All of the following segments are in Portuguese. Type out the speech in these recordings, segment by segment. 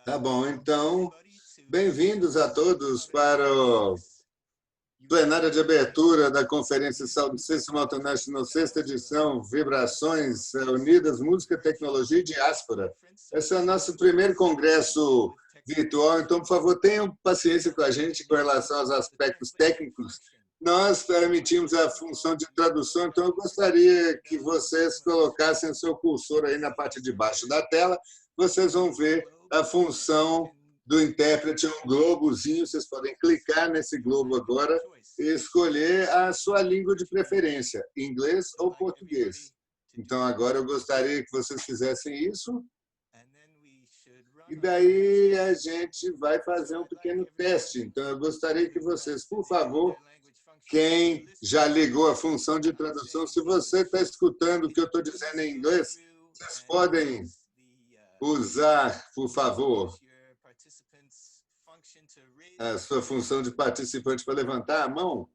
Tá bom, então, bem-vindos a todos para o plenário de abertura da Conferência Sound System International, sexta edição, Vibrações Unidas, Música, Tecnologia e Diáspora. Esse é o nosso primeiro congresso virtual, então, por favor, tenham paciência com a gente com relação aos aspectos técnicos. Nós permitimos a função de tradução, então eu gostaria que vocês colocassem o seu cursor aí na parte de baixo da tela. Vocês vão ver a função do intérprete, um globozinho, vocês podem clicar nesse globo agora e escolher a sua língua de preferência, inglês ou português. Então, agora eu gostaria que vocês fizessem isso. E daí a gente vai fazer um pequeno teste. Então, eu gostaria que vocês, por favor, quem já ligou a função de tradução, se você está escutando o que eu estou dizendo em inglês, vocês podem usar, por favor, a sua função de participante para levantar a mão.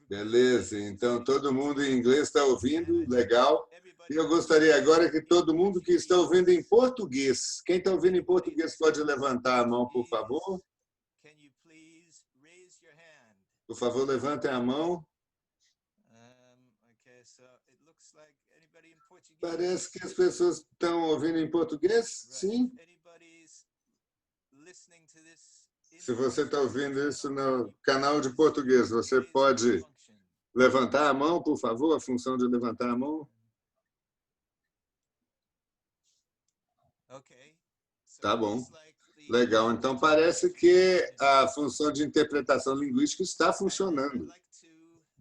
Beleza, então todo mundo em inglês está ouvindo, legal. E eu gostaria agora que todo mundo que está ouvindo em português, quem está ouvindo em português pode levantar a mão, por favor. Por favor, levantem a mão. Parece que as pessoas estão ouvindo em português, sim? Se você está ouvindo isso no canal de português, você pode levantar a mão, por favor, a função de levantar a mão. Tá bom. Legal. Então, parece que a função de interpretação linguística está funcionando.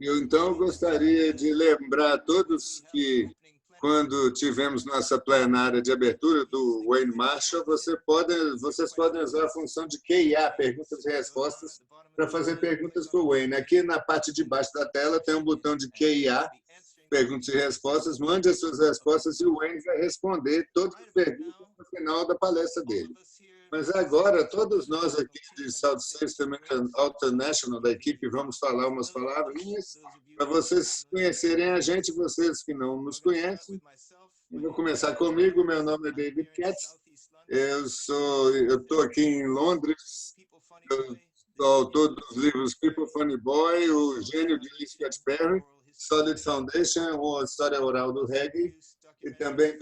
Então, eu gostaria de lembrar a todos que, quando tivemos nossa plenária de abertura do Wayne Marshall, vocês podem usar a função de QIA, perguntas e respostas, para fazer perguntas para o Wayne. Aqui na parte de baixo da tela tem um botão de QIA, perguntas e respostas. Mande as suas respostas e o Wayne vai responder todas as perguntas no final da palestra dele. Mas agora, todos nós aqui de Sound System International, da equipe, vamos falar umas palavrinhas para vocês conhecerem a gente, vocês que não nos conhecem. Eu vou começar comigo, meu nome é David Katz, eu estou aqui em Londres, eu sou autor dos livros People Funny Boy, O Gênio de Scott Perry, Solid Foundation, uma história oral do reggae, e também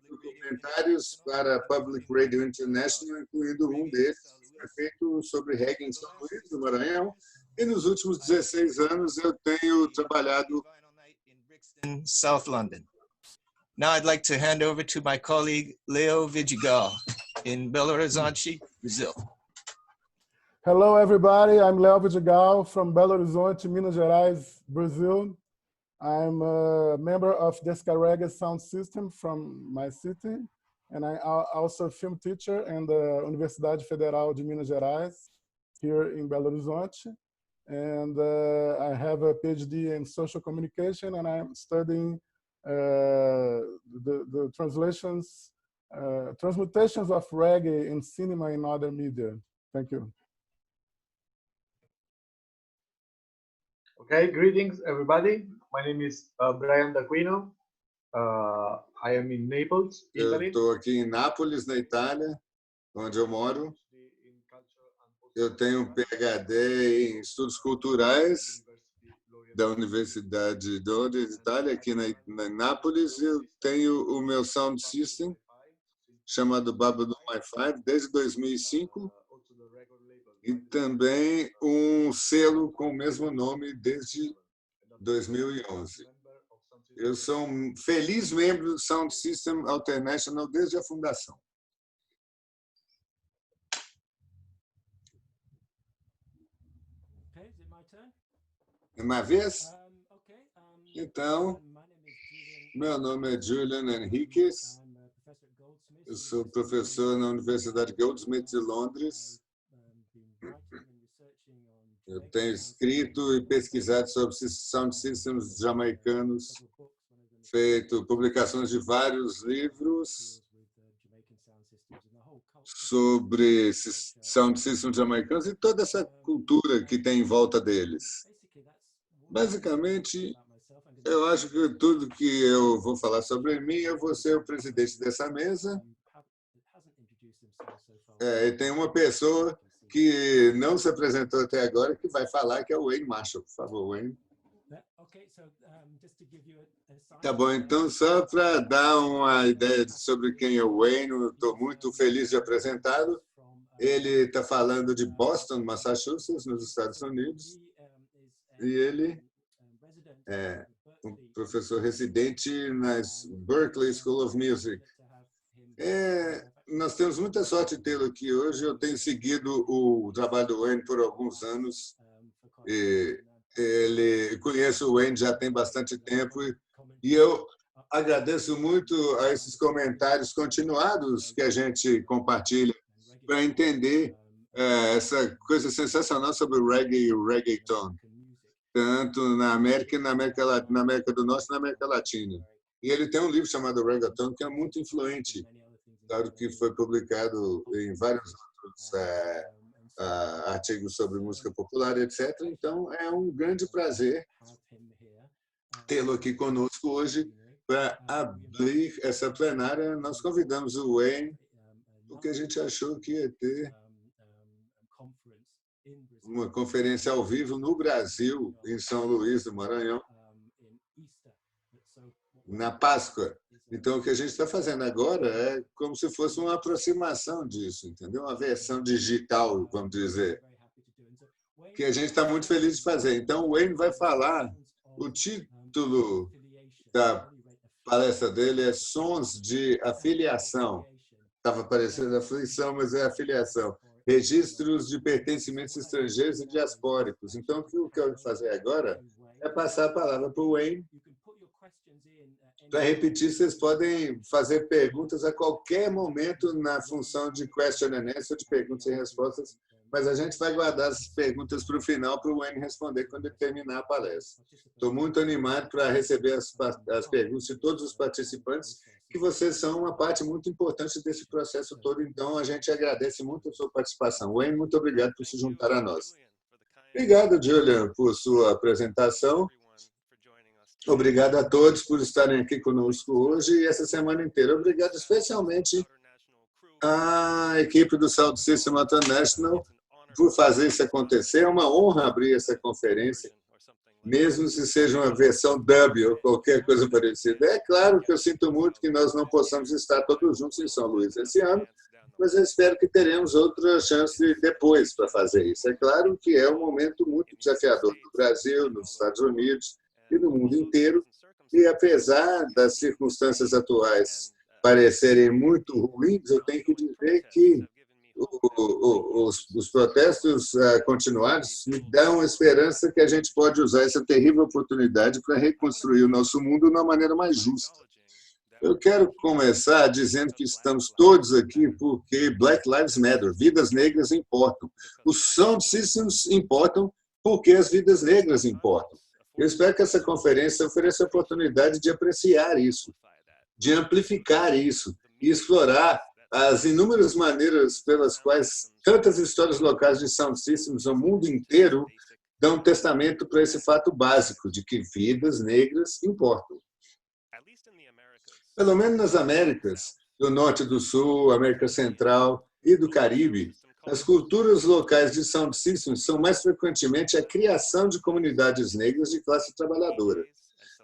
documentários para Public Radio International, incluindo um deles, que é feito sobre reggae em São Luís, no Maranhão. E nos últimos 16 anos eu tenho trabalhado in South London. Now I'd like to hand over to my colleague Leo Vidigal in Belo Horizonte, Brazil. Hello, everybody. I'm Leo Vidigal from Belo Horizonte, Minas Gerais, Brazil. I'm a member of Descarrega Sound System from my city, and I'm also a film teacher in the Universidade Federal de Minas Gerais, here in Belo Horizonte. And I have a PhD in social communication, and I'm studying the transmutations of reggae in cinema and other media. Thank you. Okay, greetings, everybody. My name is Brian D'Aquino. I am in Naples, Italy. Eu estou aqui em Nápoles, na Itália, onde eu moro. Eu tenho um PhD em estudos culturais da Universidade de Itália, aqui na Nápoles. Eu tenho o meu sound system, chamado Babylon My5, desde 2005. E também um selo com o mesmo nome desde 2011. Eu sou um feliz membro do Sound System International desde a fundação. É minha vez? Então, meu nome é Julian Henriques. Eu sou professor na Universidade Goldsmiths de Londres. Eu tenho escrito e pesquisado sobre sound systems jamaicanos, feito publicações de vários livros sobre sound systems jamaicanos e toda essa cultura que tem em volta deles. Basicamente, eu acho que tudo que eu vou falar sobre mim, eu vou ser o presidente dessa mesa. E tem uma pessoa que não se apresentou até agora que vai falar, que é o Wayne Marshall. Por favor, Wayne. Tá bom, então, só para dar uma ideia sobre quem é o Wayne, estou muito feliz de apresentá-lo. Ele está falando de Boston, Massachusetts, nos Estados Unidos, e ele é um professor residente na Berklee School of Music. Nós temos muita sorte de tê-lo aqui hoje. Eu tenho seguido o trabalho do Wayne por alguns anos. Conheço o Wayne já tem bastante tempo e eu agradeço muito a esses comentários continuados que a gente compartilha para entender essa coisa sensacional sobre o reggae e o reggaeton, tanto na América, na América do Norte e na América Latina. E ele tem um livro chamado Reggaeton, que é muito influente, claro que foi publicado em vários outros artigos sobre música popular, etc. Então, é um grande prazer tê-lo aqui conosco hoje para abrir essa plenária. Nós convidamos o Wayne, porque a gente achou que ia ter uma conferência ao vivo no Brasil, em São Luís do Maranhão, na Páscoa. Então, o que a gente está fazendo agora é como se fosse uma aproximação disso, entendeu? Uma versão digital, vamos dizer, que a gente está muito feliz de fazer. Então, o Wayne vai falar, o título da palestra dele é Sons de Afiliação. Estava parecendo aflição, mas é afiliação. Registros de pertencimentos estrangeiros e diaspóricos. Então, o que eu vou fazer agora é passar a palavra para o Wayne. Para repetir, vocês podem fazer perguntas a qualquer momento na função de question and answer, de perguntas e respostas, mas a gente vai guardar as perguntas para o final, para o Wayne responder quando ele terminar a palestra. Estou muito animado para receber as perguntas de todos os participantes, que vocês são uma parte muito importante desse processo todo, então a gente agradece muito a sua participação. Wayne, muito obrigado por se juntar a nós. Obrigado, Julian, por sua apresentação. Obrigado a todos por estarem aqui conosco hoje e essa semana inteira. Obrigado especialmente à equipe do Sound System International por fazer isso acontecer. É uma honra abrir essa conferência, mesmo se seja uma versão dub ou qualquer coisa parecida. É claro que eu sinto muito que nós não possamos estar todos juntos em São Luís esse ano, mas eu espero que teremos outra chance depois para fazer isso. É claro que é um momento muito desafiador no Brasil, nos Estados Unidos e no mundo inteiro, e apesar das circunstâncias atuais parecerem muito ruins, eu tenho que dizer que os protestos continuados me dão esperança que a gente pode usar essa terrível oportunidade para reconstruir o nosso mundo de uma maneira mais justa. Eu quero começar dizendo que estamos todos aqui porque Black Lives Matter, vidas negras importam. Os sound systems importam porque as vidas negras importam. Eu espero que essa conferência ofereça a oportunidade de apreciar isso, de amplificar isso e explorar as inúmeras maneiras pelas quais tantas histórias locais de sound systems no mundo inteiro dão testamento para esse fato básico de que vidas negras importam. Pelo menos nas Américas, do Norte e do Sul, América Central e do Caribe, as culturas locais de sound systems são mais frequentemente a criação de comunidades negras de classe trabalhadora.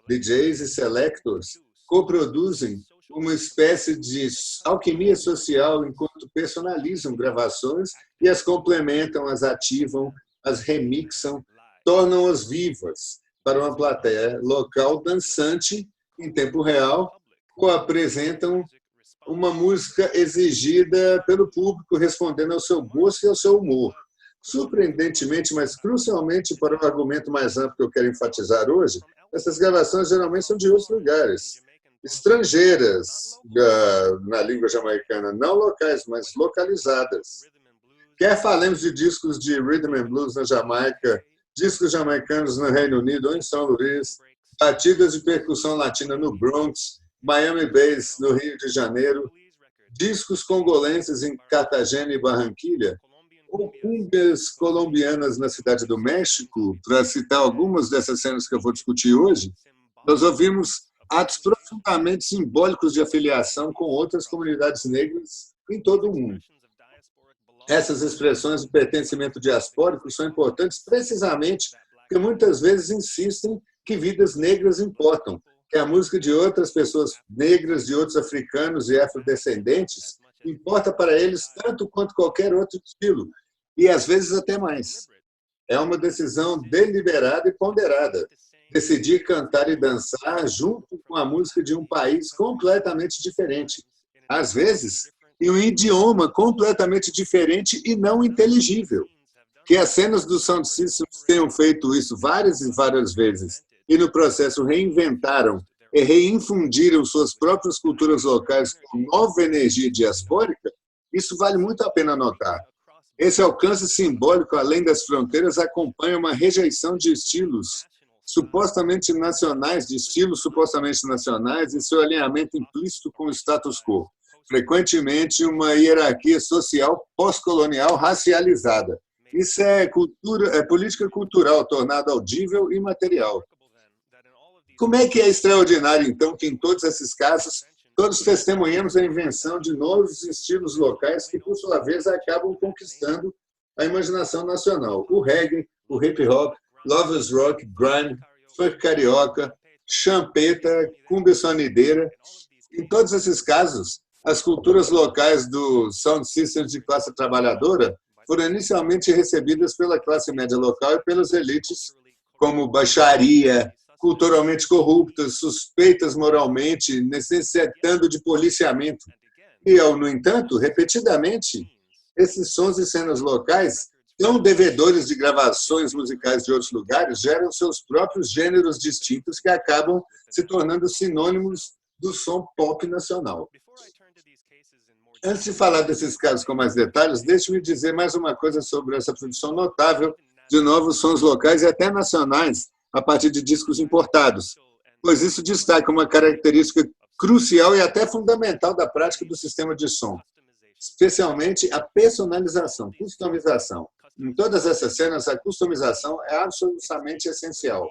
DJs e selectors coproduzem uma espécie de alquimia social enquanto personalizam gravações e as complementam, as ativam, as remixam, tornam-as vivas para uma plateia local dançante em tempo real ou apresentam uma música exigida pelo público, respondendo ao seu gosto e ao seu humor. Surpreendentemente, mas crucialmente para o argumento mais amplo que eu quero enfatizar hoje, essas gravações geralmente são de outros lugares, estrangeiras na língua jamaicana, não locais, mas localizadas. Quer falemos de discos de rhythm and blues na Jamaica, discos jamaicanos no Reino Unido ou em São Luís, batidas de percussão latina no Bronx, Miami Bass, no Rio de Janeiro, discos congolenses em Cartagena e Barranquilha, ou cumbias colombianas na Cidade do México, para citar algumas dessas cenas que eu vou discutir hoje, nós ouvimos atos profundamente simbólicos de afiliação com outras comunidades negras em todo o mundo. Essas expressões de pertencimento diaspórico são importantes precisamente porque muitas vezes insistem que vidas negras importam, que a música de outras pessoas negras, de outros africanos e afrodescendentes, importa para eles tanto quanto qualquer outro estilo, e às vezes até mais. É uma decisão deliberada e ponderada. Decidir cantar e dançar junto com a música de um país completamente diferente. Às vezes, em um idioma completamente diferente e não inteligível. Que as cenas do Sound System tenham feito isso várias e várias vezes e, no processo, reinventaram e reinfundiram suas próprias culturas locais com nova energia diaspórica, isso vale muito a pena notar. Esse alcance simbólico, além das fronteiras, acompanha uma rejeição de estilos supostamente nacionais, e seu alinhamento implícito com o status quo. Frequentemente, uma hierarquia social pós-colonial racializada. Isso é política cultural tornada audível e material. Como é que é extraordinário, então, que em todos esses casos, todos testemunhamos a invenção de novos estilos locais que, por sua vez, acabam conquistando a imaginação nacional. O reggae, o hip-hop, lovers rock, grime, funk carioca, champeta, cumbia sonideira. Em todos esses casos, as culturas locais do sound system de classe trabalhadora foram inicialmente recebidas pela classe média local e pelas elites como baixaria, culturalmente corruptas, suspeitas moralmente, necessitando de policiamento. E, no entanto, repetidamente, esses sons e cenas locais, tão devedores de gravações musicais de outros lugares, geram seus próprios gêneros distintos que acabam se tornando sinônimos do som pop nacional. Antes de falar desses casos com mais detalhes, deixe-me dizer mais uma coisa sobre essa produção notável de novos sons locais e até nacionais a partir de discos importados, pois isso destaca uma característica crucial e até fundamental da prática do sistema de som, especialmente a personalização, customização. Em todas essas cenas, a customização é absolutamente essencial.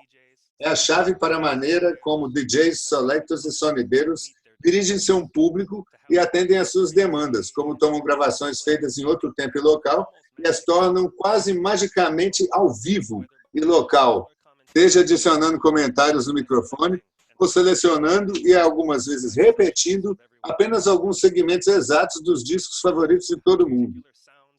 É a chave para a maneira como DJs, selectors e sonideiros dirigem seu público e atendem às suas demandas, como tomam gravações feitas em outro tempo e local e as tornam quase magicamente ao vivo e local, seja adicionando comentários no microfone ou selecionando e, algumas vezes, repetindo apenas alguns segmentos exatos dos discos favoritos de todo mundo.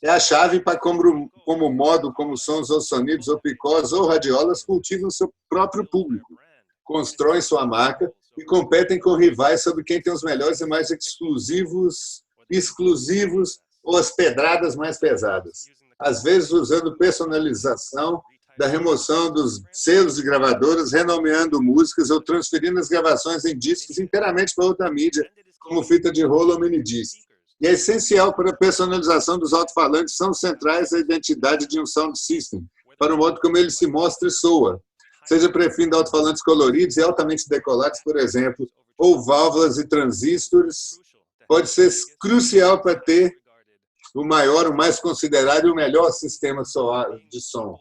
É a chave para como modo, como sons ou sonidos, ou picós ou radiolas cultivam seu próprio público, constroem sua marca e competem com rivais sobre quem tem os melhores e mais exclusivos ou as pedradas mais pesadas. Às vezes usando personalização, da remoção dos selos de gravadoras, renomeando músicas ou transferindo as gravações em discos inteiramente para outra mídia, como fita de rolo ou minidisc. E é essencial para a personalização dos alto-falantes, são centrais à identidade de um sound system, para o modo como ele se mostra e soa, seja preferindo alto-falantes coloridos e altamente decolados, por exemplo, ou válvulas e transistores, pode ser crucial para ter o maior, o mais considerado e o melhor sistema de som.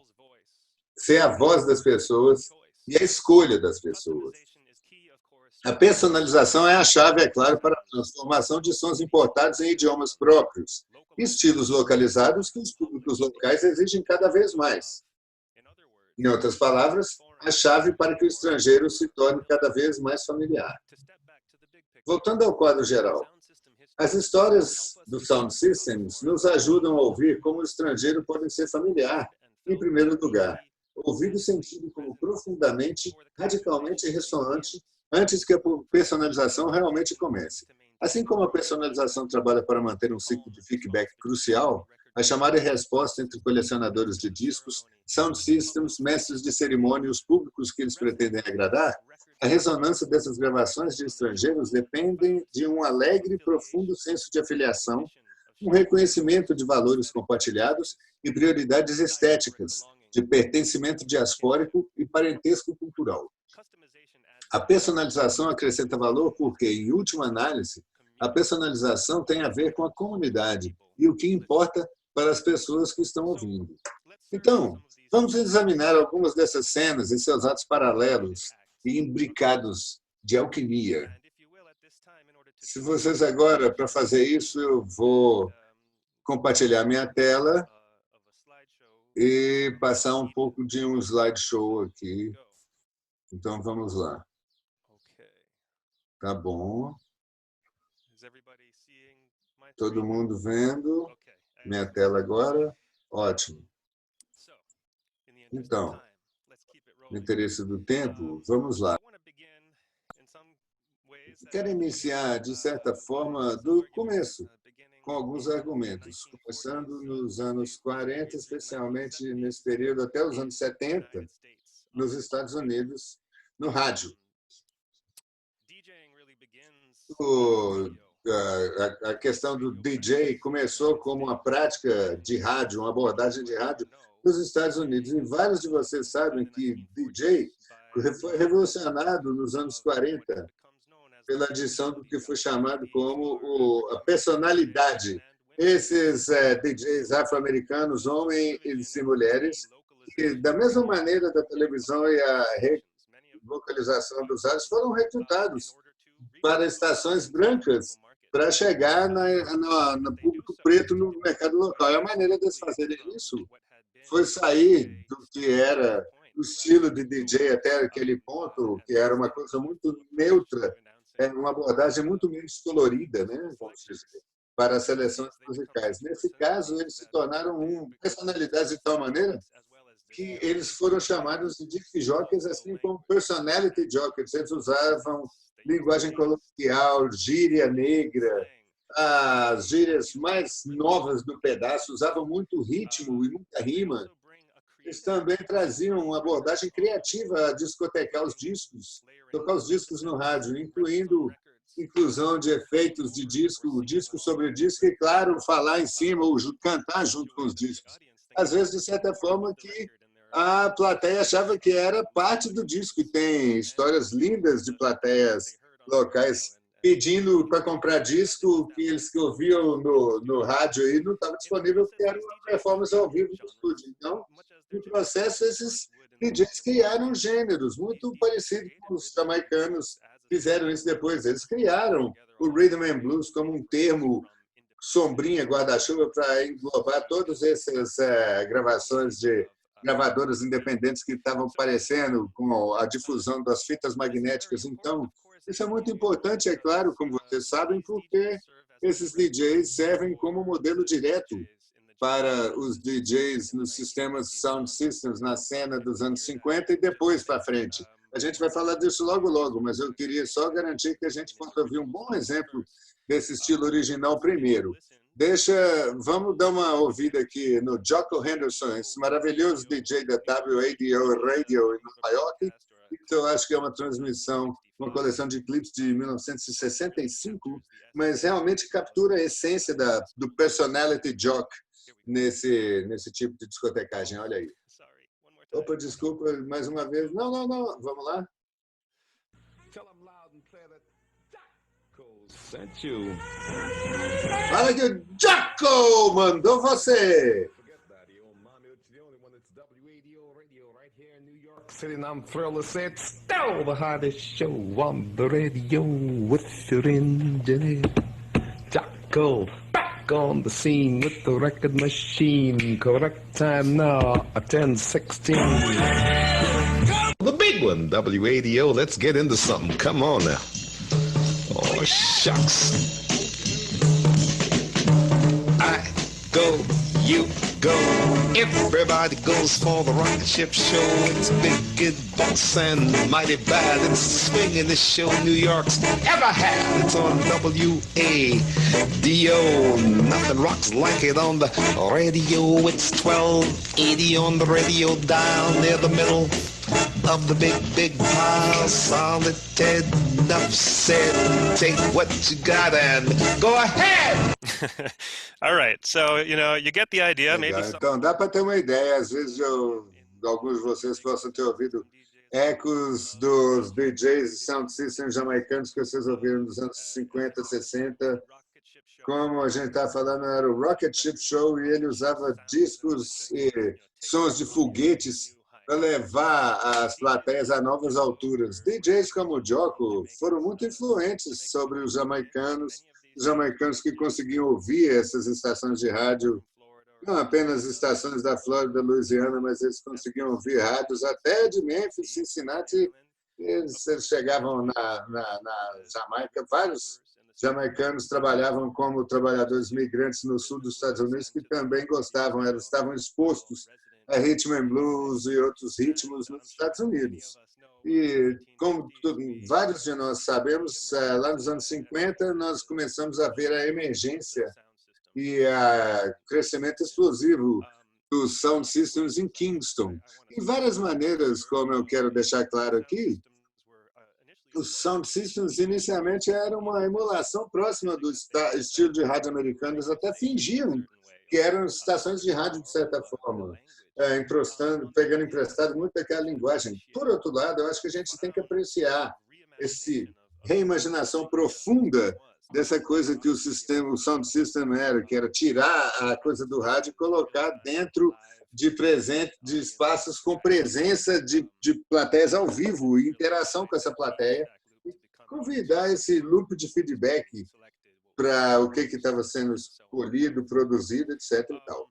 Ser a voz das pessoas e a escolha das pessoas. A personalização é a chave, é claro, para a transformação de sons importados em idiomas próprios, estilos localizados que os públicos locais exigem cada vez mais. Em outras palavras, a chave para que o estrangeiro se torne cada vez mais familiar. Voltando ao quadro geral, as histórias do Sound Systems nos ajudam a ouvir como o estrangeiro pode ser familiar, em primeiro lugar. Ouvido e sentido como profundamente, radicalmente ressonante, antes que a personalização realmente comece. Assim como a personalização trabalha para manter um ciclo de feedback crucial, a chamada e resposta entre colecionadores de discos, sound systems, mestres de cerimônia e os públicos que eles pretendem agradar, a ressonância dessas gravações de estrangeiros dependem de um alegre e profundo senso de afiliação, um reconhecimento de valores compartilhados e prioridades estéticas, de pertencimento diaspórico e parentesco cultural. A personalização acrescenta valor porque, em última análise, a personalização tem a ver com a comunidade e o que importa para as pessoas que estão ouvindo. Então, vamos examinar algumas dessas cenas e seus atos paralelos e imbricados de alquimia. Se vocês agora, para fazer isso, eu vou compartilhar minha tela e passar um pouco de um slideshow aqui. Então, vamos lá. Tá bom. Todo mundo vendo minha tela agora? Ótimo. Então, no interesse do tempo, vamos lá. Quero iniciar, de certa forma, do começo, com alguns argumentos, começando nos anos 40, especialmente nesse período até os anos 70, nos Estados Unidos, no rádio. A questão do DJ começou como uma prática de rádio, uma abordagem de rádio nos Estados Unidos. E vários de vocês sabem que DJ foi revolucionado nos anos 40 pela adição do que foi chamado como a personalidade. Esses DJs afro-americanos, homens e mulheres, que, da mesma maneira da televisão e a vocalização dos rádios, foram recrutados para estações brancas para chegar no público preto no mercado local. E a maneira de fazerem isso foi sair do que era o estilo de DJ até aquele ponto, que era uma coisa muito neutra, uma abordagem muito menos colorida, né, vamos dizer, para as seleções musicais. Nesse caso, eles se tornaram personalidades de tal maneira que eles foram chamados de disc jockeys, assim como personality jockeys. Eles usavam linguagem coloquial, gíria negra, as gírias mais novas do pedaço, usavam muito ritmo e muita rima. Eles também traziam uma abordagem criativa a discotecar os discos, tocar os discos no rádio, incluindo inclusão de efeitos de disco, disco sobre disco e, claro, falar em cima ou cantar junto com os discos. Às vezes, de certa forma, que a plateia achava que era parte do disco. E tem histórias lindas de plateias locais pedindo para comprar disco que eles ouviam no rádio e não estava disponível porque era uma performance ao vivo no estúdio. Então, no processo, esses DJs criaram gêneros muito parecidos com os jamaicanos fizeram isso depois. Eles criaram o Rhythm and Blues como um termo sombrinha, guarda-chuva, para englobar todas essas gravações de gravadoras independentes que estavam aparecendo com a difusão das fitas magnéticas. Então, isso é muito importante, é claro, como vocês sabem, porque esses DJs servem como modelo direto para os DJs nos sistemas sound systems na cena dos anos 50 e depois para frente. A gente vai falar disso logo, logo, mas eu queria só garantir que a gente possa ouvir um bom exemplo desse estilo original primeiro. Vamos dar uma ouvida aqui no Jocko Henderson, esse maravilhoso DJ da WADO Radio em Nova York. Eu acho que é uma transmissão, uma coleção de clipes de 1965, mas realmente captura a essência do personality jock nesse tipo de discotecagem. Olha aí. Opa, desculpa, mais uma vez. Não, vamos lá. Fala que o Jocko mandou você! Sitting, I'm thrilled to say it's still the hottest show on the radio with your engineer Jocko, back on the scene with the record machine. Correct time now, 10:16. The big one, WADO. Let's get into something. Come on now. Oh, shucks. I go, you go. Everybody goes for the rocket ship show. It's big, good boss and mighty bad. It's the swingingest show New York's ever had. It's on WADO. Nothing rocks like it on the radio. It's 1280 on the radio dial near the middle of the big pile. Solid Ted, enough said. Take what you got and go ahead. All right, so you get the idea. Maybe. Então dá para ter uma ideia. Às vezes alguns de vocês possam ter ouvido ecos dos DJs e sound systems jamaicanos que vocês ouviram nos anos 50, 60. Como a gente está falando, era o Rocket Ship Show e ele usava discos e sons de foguetes para levar as plateias a novas alturas. DJs como o Jocko foram muito influentes sobre os jamaicanos jamaicanos que conseguiam ouvir essas estações de rádio, não apenas estações da Flórida, Louisiana, mas eles conseguiam ouvir rádios até de Memphis, Cincinnati. Eles chegavam na Jamaica, vários jamaicanos trabalhavam como trabalhadores migrantes no sul dos Estados Unidos que também gostavam, eles estavam expostos a rhythm and blues e outros ritmos nos Estados Unidos. E, como vários de nós sabemos, lá nos anos 50, nós começamos a ver a emergência e o crescimento explosivo dos sound systems em Kingston. De várias maneiras, como eu quero deixar claro aqui, os sound systems inicialmente eram uma emulação próxima do estilo de rádio americano, eles até fingiam que eram estações de rádio, de certa forma, pegando emprestado muito daquela linguagem. Por outro lado, eu acho que a gente tem que apreciar essa reimaginação profunda dessa coisa que o sound system era, que era tirar a coisa do rádio e colocar dentro de espaços com presença de plateias ao vivo e interação com essa plateia, e convidar esse loop de feedback para o que estava sendo escolhido, produzido, etc. E tal.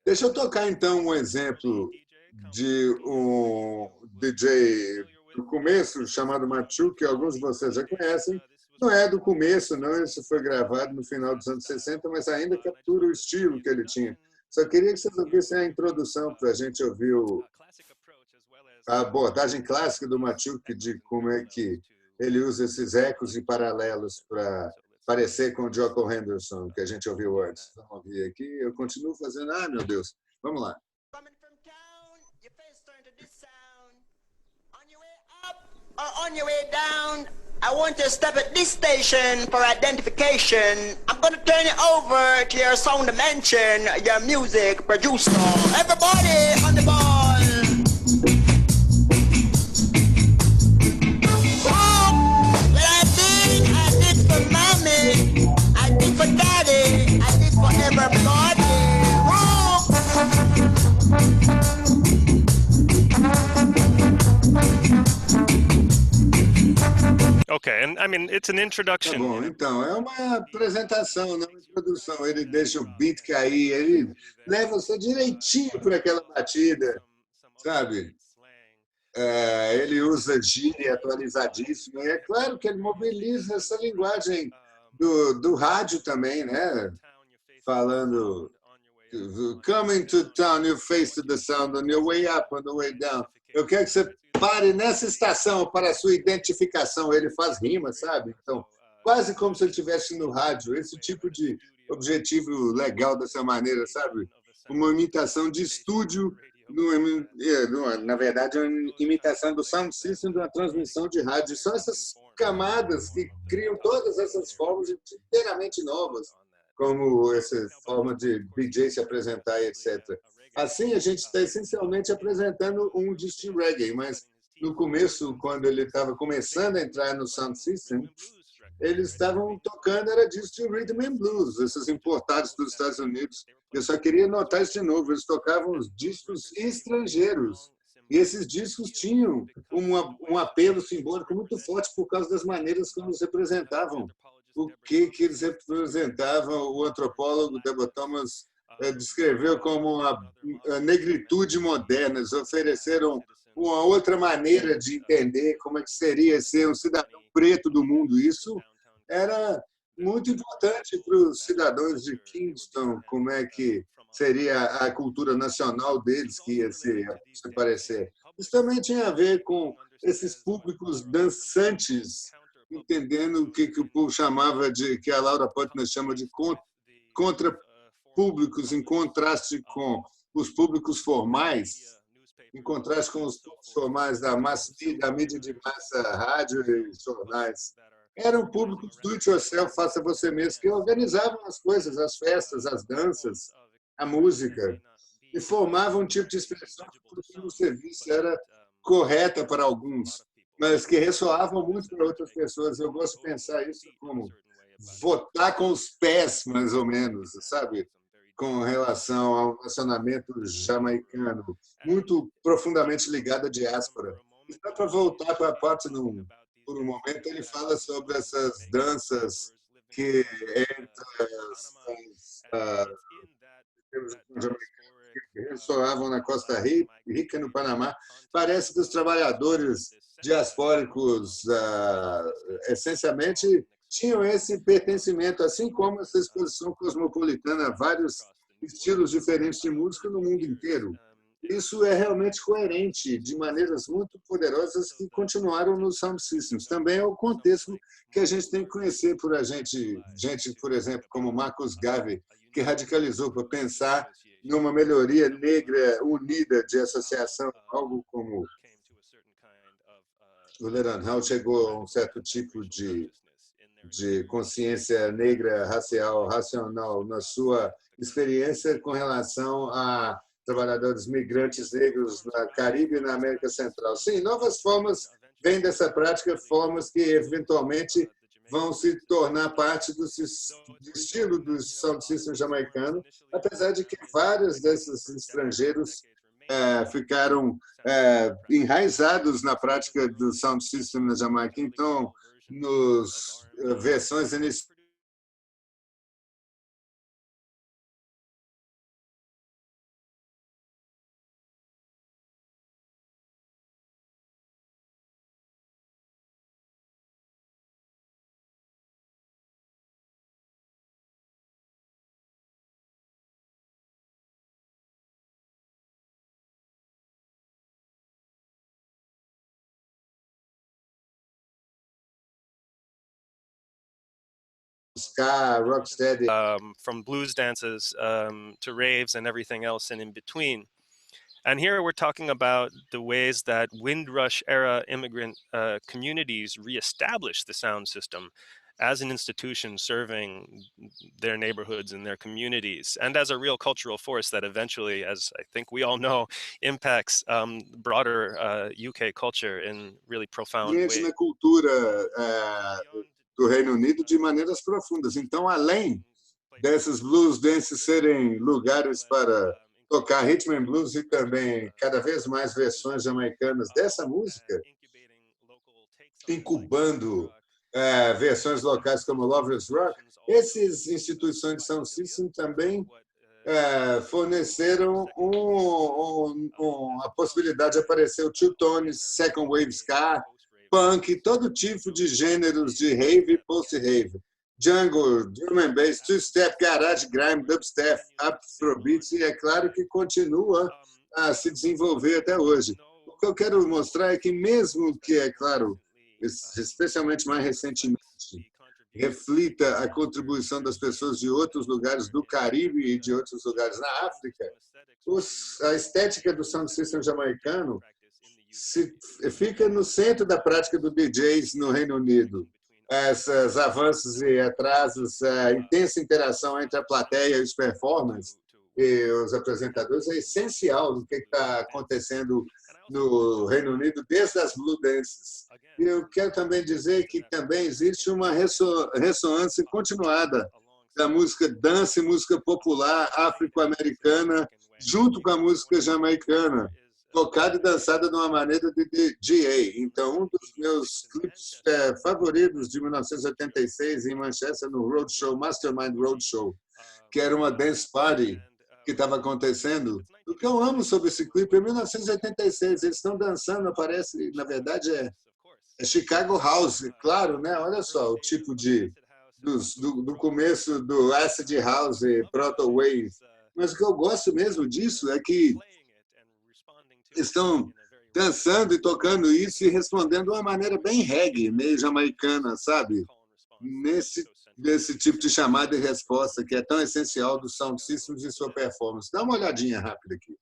Deixa eu tocar, então, um exemplo de um DJ do começo, chamado Machu, que alguns de vocês já conhecem. Não é do começo, não, isso foi gravado no final dos anos 60, mas ainda captura o estilo que ele tinha. Só queria que vocês ouvissem a introdução para a gente ouvir a abordagem clássica do Machu, de como é que ele usa esses ecos e paralelos para parecer com o Joko Henderson, que a gente ouviu antes. Vamos ouvir aqui. Eu continuo fazendo... Ah, meu Deus. Vamos lá. On your way down, I want you to stop at this station for identification. I'm gonna turn you over to your sound dimension, your music producer. Everybody on the ball. Well, I did for mommy, I did for daddy, I did for everybody. Okay, and I mean, it's an introduction. Tá bom, então, é uma apresentação, não uma introdução. Ele deixa o beat cair, ele leva você direitinho por aquela batida, sabe? Ele usa gíria atualizadíssima. E é claro que ele mobiliza essa linguagem do rádio também, né? Falando, coming to town, you face to the sound, on your way up, on the way down. Eu quero que você pare nessa estação para a sua identificação. Ele faz rima, sabe? Então, quase como se ele estivesse no rádio. Esse tipo de objetivo legal dessa maneira, sabe? Uma imitação de estúdio, na verdade, uma imitação do sound system de uma transmissão de rádio. São essas camadas que criam todas essas formas inteiramente novas, como essa forma de DJ se apresentar, etc. Assim, a gente está essencialmente apresentando um disco de reggae, mas no começo, quando ele estava começando a entrar no sound system, eles estavam tocando, era disco de rhythm and blues, esses importados dos Estados Unidos. Eu só queria notar isso de novo, eles tocavam os discos estrangeiros. E esses discos tinham um apelo simbólico muito forte por causa das maneiras como eles representavam. O que eles representavam, o antropólogo Deborah Thomas descreveu como a negritude moderna. Eles ofereceram uma outra maneira de entender como é que seria ser um cidadão preto do mundo. Isso era muito importante para os cidadãos de Kingston, como é que seria a cultura nacional deles que ia se parecer. Isso também tinha a ver com esses públicos dançantes, entendendo o que o povo chamava de, que a Laura Putnam chama de contra-públicos, em contraste com os públicos formais, em contraste com os públicos formais da mídia de massa, rádio e jornais. Eram públicos do it yourself, faça você mesmo, que organizavam as coisas, as festas, as danças, a música, e formavam um tipo de expressão que, por que você visse, era correta para alguns, mas que ressoavam muito para outras pessoas. Eu gosto de pensar isso como votar com os pés, mais ou menos, sabe? Com relação ao nacionamento jamaicano, muito profundamente ligado à diáspora. E só para voltar para a parte por um momento, ele fala sobre essas danças que ressoavam na Costa Rica, no Panamá. Parece que os trabalhadores diaspóricos, essencialmente, tinham esse pertencimento, assim como essa exposição cosmopolitana, vários estilos diferentes de música no mundo inteiro. Isso é realmente coerente, de maneiras muito poderosas que continuaram nos sound systems. Também é o contexto que a gente tem que conhecer por gente, por exemplo, como Marcus Garvey, que radicalizou para pensar numa melhoria negra unida de associação, algo como o Leland Hall chegou a um certo tipo de consciência negra, racial, racional na sua experiência com relação a trabalhadores migrantes negros na Caribe e na América Central. Sim, novas formas vêm dessa prática, formas que eventualmente vão se tornar parte do estilo do sound system jamaicano, apesar de que vários desses estrangeiros ficaram enraizados na prática do sound system na Jamaica. Então, nas versões iniciais, ska, rocksteady. From blues dances to raves and everything else and in between. And here we're talking about the ways that Windrush era immigrant communities reestablished the sound system as an institution serving their neighborhoods and their communities, and as a real cultural force that eventually, as I think we all know, impacts broader UK culture in really profound ways. Na cultura do Reino Unido de maneiras profundas. Então, além desses blues dances serem lugares para tocar rhythm and blues e também cada vez mais versões jamaicanas dessa música, incubando versões locais como Lovers Rock, essas instituições de sound system também forneceram a possibilidade de aparecer o two-tone, second wave ska, punk, todo tipo de gêneros de rave e post-rave. Jungle, drum and bass, two-step, garage, grime, dubstep, afrobeats, e é claro que continua a se desenvolver até hoje. O que eu quero mostrar é que mesmo que, é claro, especialmente mais recentemente, reflita a contribuição das pessoas de outros lugares do Caribe e de outros lugares na África, a estética do sound system jamaicano fica no centro da prática do DJs no Reino Unido. Esses avanços e atrasos, a intensa interação entre a plateia e os performers e os apresentadores é essencial do que está acontecendo no Reino Unido desde as Blue Dances. E eu quero também dizer que também existe uma ressonância continuada da música dance, música popular afro-americana, junto com a música jamaicana, tocada e dançada de uma maneira de DJ. Então, um dos meus clipes favoritos de 1986 em Manchester, no Roadshow, Mastermind Roadshow, que era uma dance party que estava acontecendo. O que eu amo sobre esse clipe é 1986, eles estão dançando, parece, na verdade, é Chicago House, claro, né? Olha só o tipo do começo do Acid House, Proto Wave. Mas o que eu gosto mesmo disso é que estão dançando e tocando isso e respondendo de uma maneira bem reggae, meio jamaicana, sabe? Nesse tipo de chamada e resposta que é tão essencial do sound systems e sua performance. Dá uma olhadinha rápida aqui.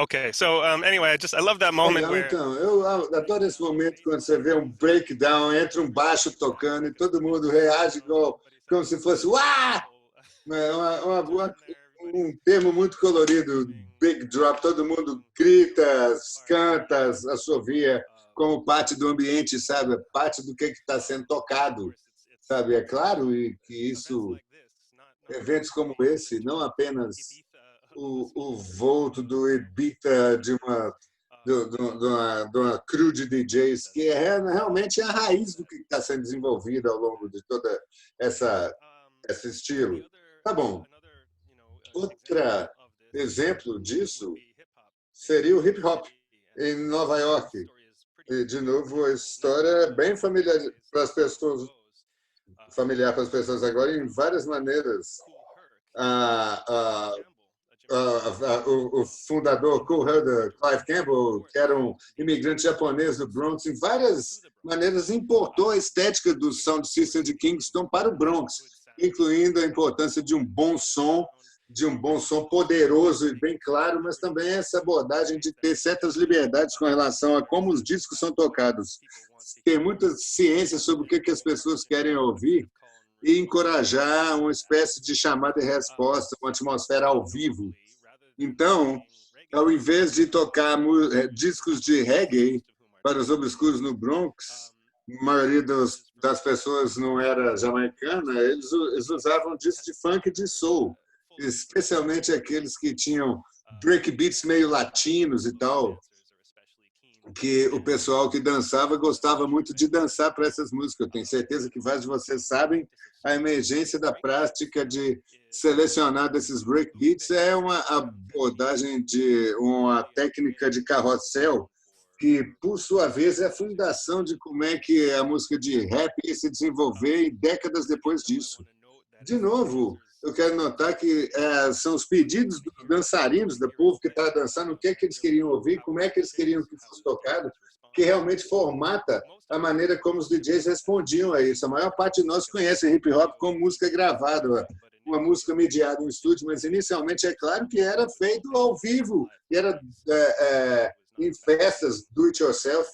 Okay, so anyway, I love that moment Legal, where então, eu adoro esse momento quando você vê um breakdown, entra um baixo tocando e todo mundo reage como se fosse uá! Um termo muito colorido, big drop, todo mundo grita, canta, assovia como parte do ambiente, sabe? Parte do que está sendo tocado, sabe? É claro e que isso, eventos como esse, não apenas o volto do Ibiza de uma crew de DJs, que realmente é a raiz do que está sendo desenvolvido ao longo de toda esse estilo. Tá bom. Outro exemplo disso seria o hip hop em Nova York. E, de novo, a história é bem familiar para as pessoas agora em várias maneiras. O fundador Kool Herc, Clive Campbell, que era um imigrante japonês do Bronx, em várias maneiras importou a estética do sound system de Kingston para o Bronx, incluindo a importância de um bom som poderoso e bem claro, mas também essa abordagem de ter certas liberdades com relação a como os discos são tocados, ter muita ciência sobre o que as pessoas querem ouvir e encorajar uma espécie de chamada e resposta, uma atmosfera ao vivo. Então, ao invés de tocar discos de reggae para os obscuros no Bronx, a maioria das pessoas não era jamaicana, eles usavam discos de funk e de soul, especialmente aqueles que tinham breakbeats meio latinos e tal, que o pessoal que dançava gostava muito de dançar para essas músicas. Eu tenho certeza que vários de vocês sabem a emergência da prática de selecionar desses breakbeats é uma abordagem de uma técnica de carrossel que, por sua vez, é a fundação de como é que a música de rap ia se desenvolver décadas depois disso. De novo, eu quero notar que são os pedidos dos dançarinos, do povo que está dançando, o que é que eles queriam ouvir, como é que eles queriam que fosse tocado, que realmente formata a maneira como os DJs respondiam a isso. A maior parte de nós conhece hip-hop como música gravada, uma música mediada em estúdio, mas inicialmente é claro que era feito ao vivo, e era em festas do-it-yourself.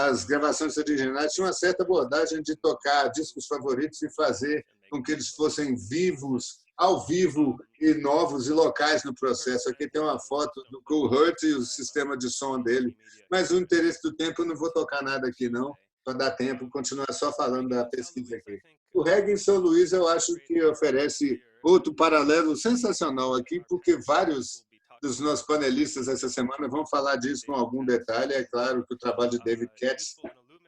As gravações originais tinham uma certa abordagem de tocar discos favoritos e fazer com que eles fossem vivos, ao vivo, e novos e locais no processo. Aqui tem uma foto do Kool Herc e o sistema de som dele. Mas o interesse do tempo, eu não vou tocar nada aqui, não, para dar tempo, continuar só falando da pesquisa aqui. O reggae em São Luís, eu acho que oferece outro paralelo sensacional aqui, porque vários dos nossos panelistas essa semana vão falar disso com algum detalhe. É claro que o trabalho de David Katz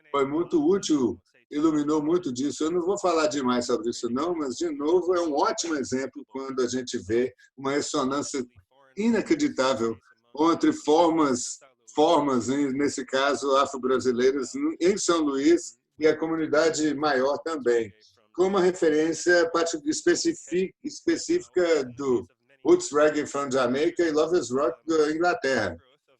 foi muito útil, iluminou muito disso. Eu não vou falar demais sobre isso, não, mas, de novo, é um ótimo exemplo quando a gente vê uma ressonância inacreditável entre formas, nesse caso, afro-brasileiras, em São Luís e a comunidade maior também, com uma referência específica do Roots Reggae from Jamaica e Lovers Rock da Inglaterra.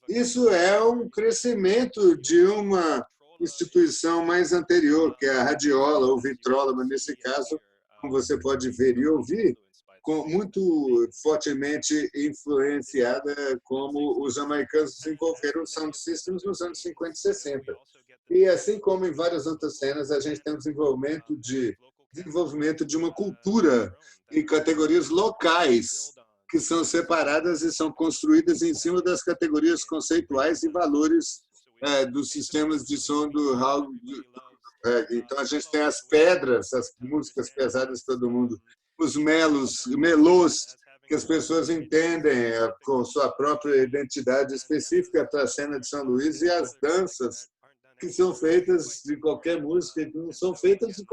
Isso é um crescimento de uma instituição mais anterior, que é a radiola ou vitrola, mas nesse caso, como você pode ver e ouvir, muito fortemente influenciada como os jamaicanos desenvolveram sound systems nos anos 50 e 60. E assim como em várias outras cenas, a gente tem um desenvolvimento de uma cultura e categorias locais que são separadas e são construídas em cima das categorias conceituais e valores dos sistemas de som do reggae. Então, a gente tem as pedras, as músicas pesadas de todo mundo, os melôs, que as pessoas entendem com sua própria identidade específica para a cena de São Luís, e as danças, que são feitas de qualquer música, que não são feitas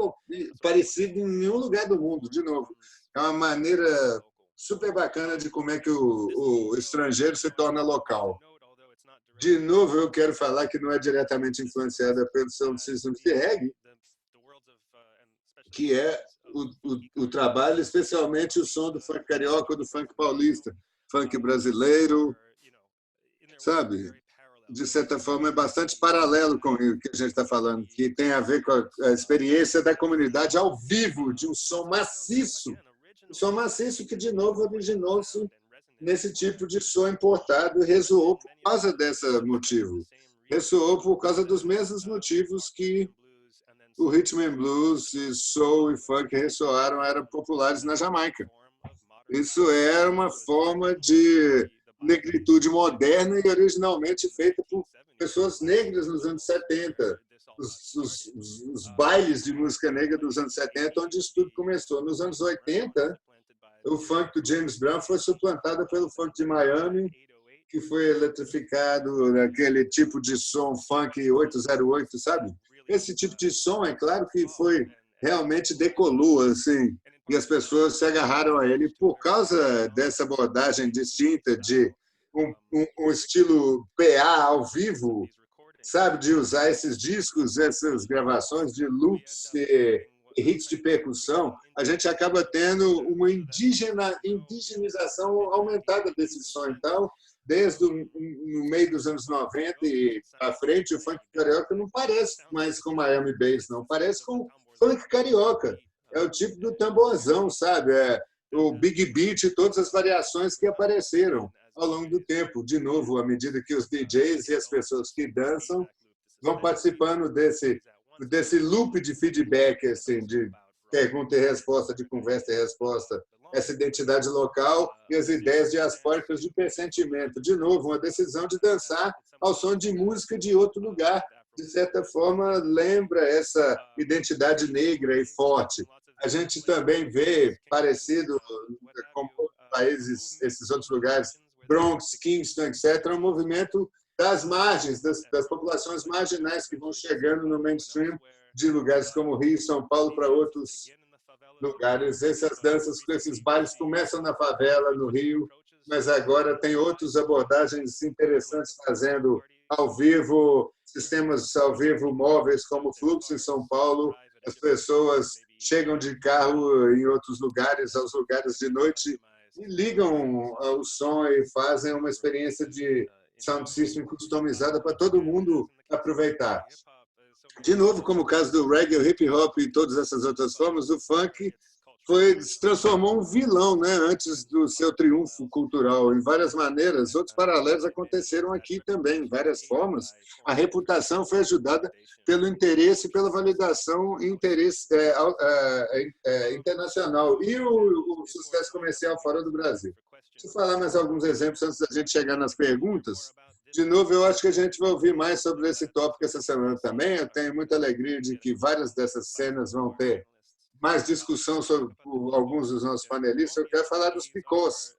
parecidas em nenhum lugar do mundo. De novo, é uma maneira super bacana de como é que o estrangeiro se torna local. De novo, eu quero falar que não é diretamente influenciada pelo sound system de reggae, que é o trabalho, especialmente o som do funk carioca ou do funk paulista, funk brasileiro, sabe? De certa forma, é bastante paralelo com o que a gente está falando, que tem a ver com a experiência da comunidade ao vivo, de um som maciço que, de novo, originou-se nesse tipo de som importado e ressoou por causa desse motivo. Ressoou por causa dos mesmos motivos que o rhythm and blues, e soul e funk ressoaram, eram populares na Jamaica. Isso era uma forma de negritude moderna e originalmente feita por pessoas negras nos anos 70. Os bailes de música negra dos anos 70, onde isso tudo começou. Nos anos 80, o funk do James Brown foi suplantado pelo funk de Miami, que foi eletrificado naquele tipo de som funk 808, sabe? Esse tipo de som, é claro que foi realmente decolou, assim, e as pessoas se agarraram a ele por causa dessa abordagem distinta de um estilo PA ao vivo, sabe, de usar esses discos, essas gravações de loops e hits de percussão. A gente acaba tendo uma indigenização aumentada desse som. Então, desde o meio dos anos 90 e para frente, o funk carioca não parece mais com Miami Bass, não. Parece com funk carioca. É o tipo do tamborzão, sabe? É o Big Beat e todas as variações que apareceram ao longo do tempo. De novo, à medida que os DJs e as pessoas que dançam vão participando desse loop de feedback, assim, de pergunta e resposta, de conversa e resposta, essa identidade local e as ideias diaspóricas de pressentimento. De novo, uma decisão de dançar ao som de música de outro lugar. De certa forma, lembra essa identidade negra e forte. A gente também vê, parecido com países, esses outros lugares, Bronx, Kingston, etc., um movimento das margens, das populações marginais que vão chegando no mainstream de lugares como Rio e São Paulo para outros lugares. Essas danças, esses bailes começam na favela, no Rio, mas agora tem outras abordagens interessantes fazendo ao vivo, sistemas ao vivo móveis como Fluxo em São Paulo. As pessoas chegam de carro em outros lugares, aos lugares de noite, e ligam o som e fazem uma experiência de sound system customizada para todo mundo aproveitar. De novo, como o caso do reggae, o hip hop e todas essas outras formas, o funk se transformou um vilão, né, antes do seu triunfo cultural. Em várias maneiras, outros paralelos aconteceram aqui também, em várias formas. A reputação foi ajudada pelo interesse, pela validação e interesse internacional e o sucesso comercial fora do Brasil. Deixa eu falar mais alguns exemplos antes da gente chegar nas perguntas. De novo, eu acho que a gente vai ouvir mais sobre esse tópico essa semana também. Eu tenho muita alegria de que várias dessas cenas vão ter mais discussão sobre alguns dos nossos panelistas. Eu quero falar dos picós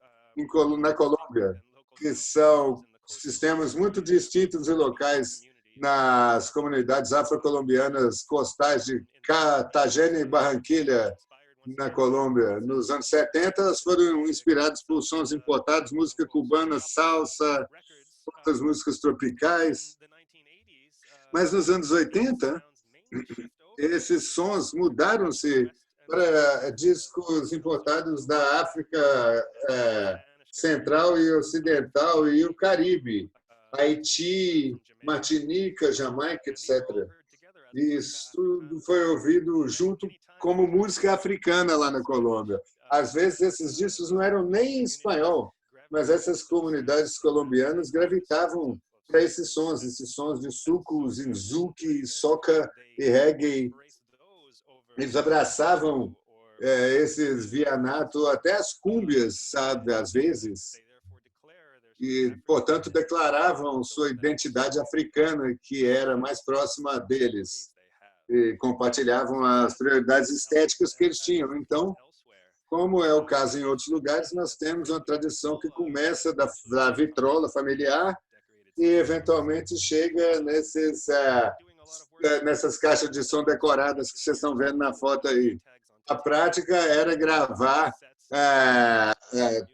na Colômbia, que são sistemas muito distintos e locais nas comunidades afrocolombianas costais de Cartagena e Barranquilla, na Colômbia. Nos anos 70, elas foram inspiradas por sons importados, música cubana, salsa, outras músicas tropicais. Mas nos anos 80, esses sons mudaram-se para discos importados da África Central e Ocidental e o Caribe, Haiti, Martinica, Jamaica, etc. E isso tudo foi ouvido junto como música africana lá na Colômbia. Às vezes, esses discos não eram nem em espanhol, mas essas comunidades colombianas gravitavam para esses sons de suco, zinzuki, soca e reggae. Eles abraçavam esses vianato, até as cúmbias, sabe, às vezes, e, portanto, declaravam sua identidade africana, que era mais próxima deles, e compartilhavam as prioridades estéticas que eles tinham. Então, como é o caso em outros lugares, nós temos uma tradição que começa da vitrola familiar e, eventualmente, chega nessas caixas de som decoradas que vocês estão vendo na foto aí. A prática era gravar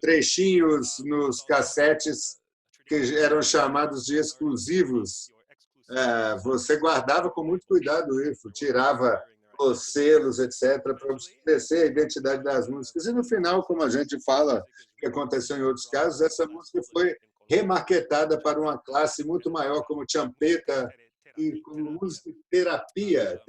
trechinhos nos cassetes que eram chamados de exclusivos. Você guardava com muito cuidado isso, tirava os selos, etc., para estabelecer a identidade das músicas. E, no final, como a gente fala, que aconteceu em outros casos, essa música foi remarketada para uma classe muito maior, como champeta e como música terapia,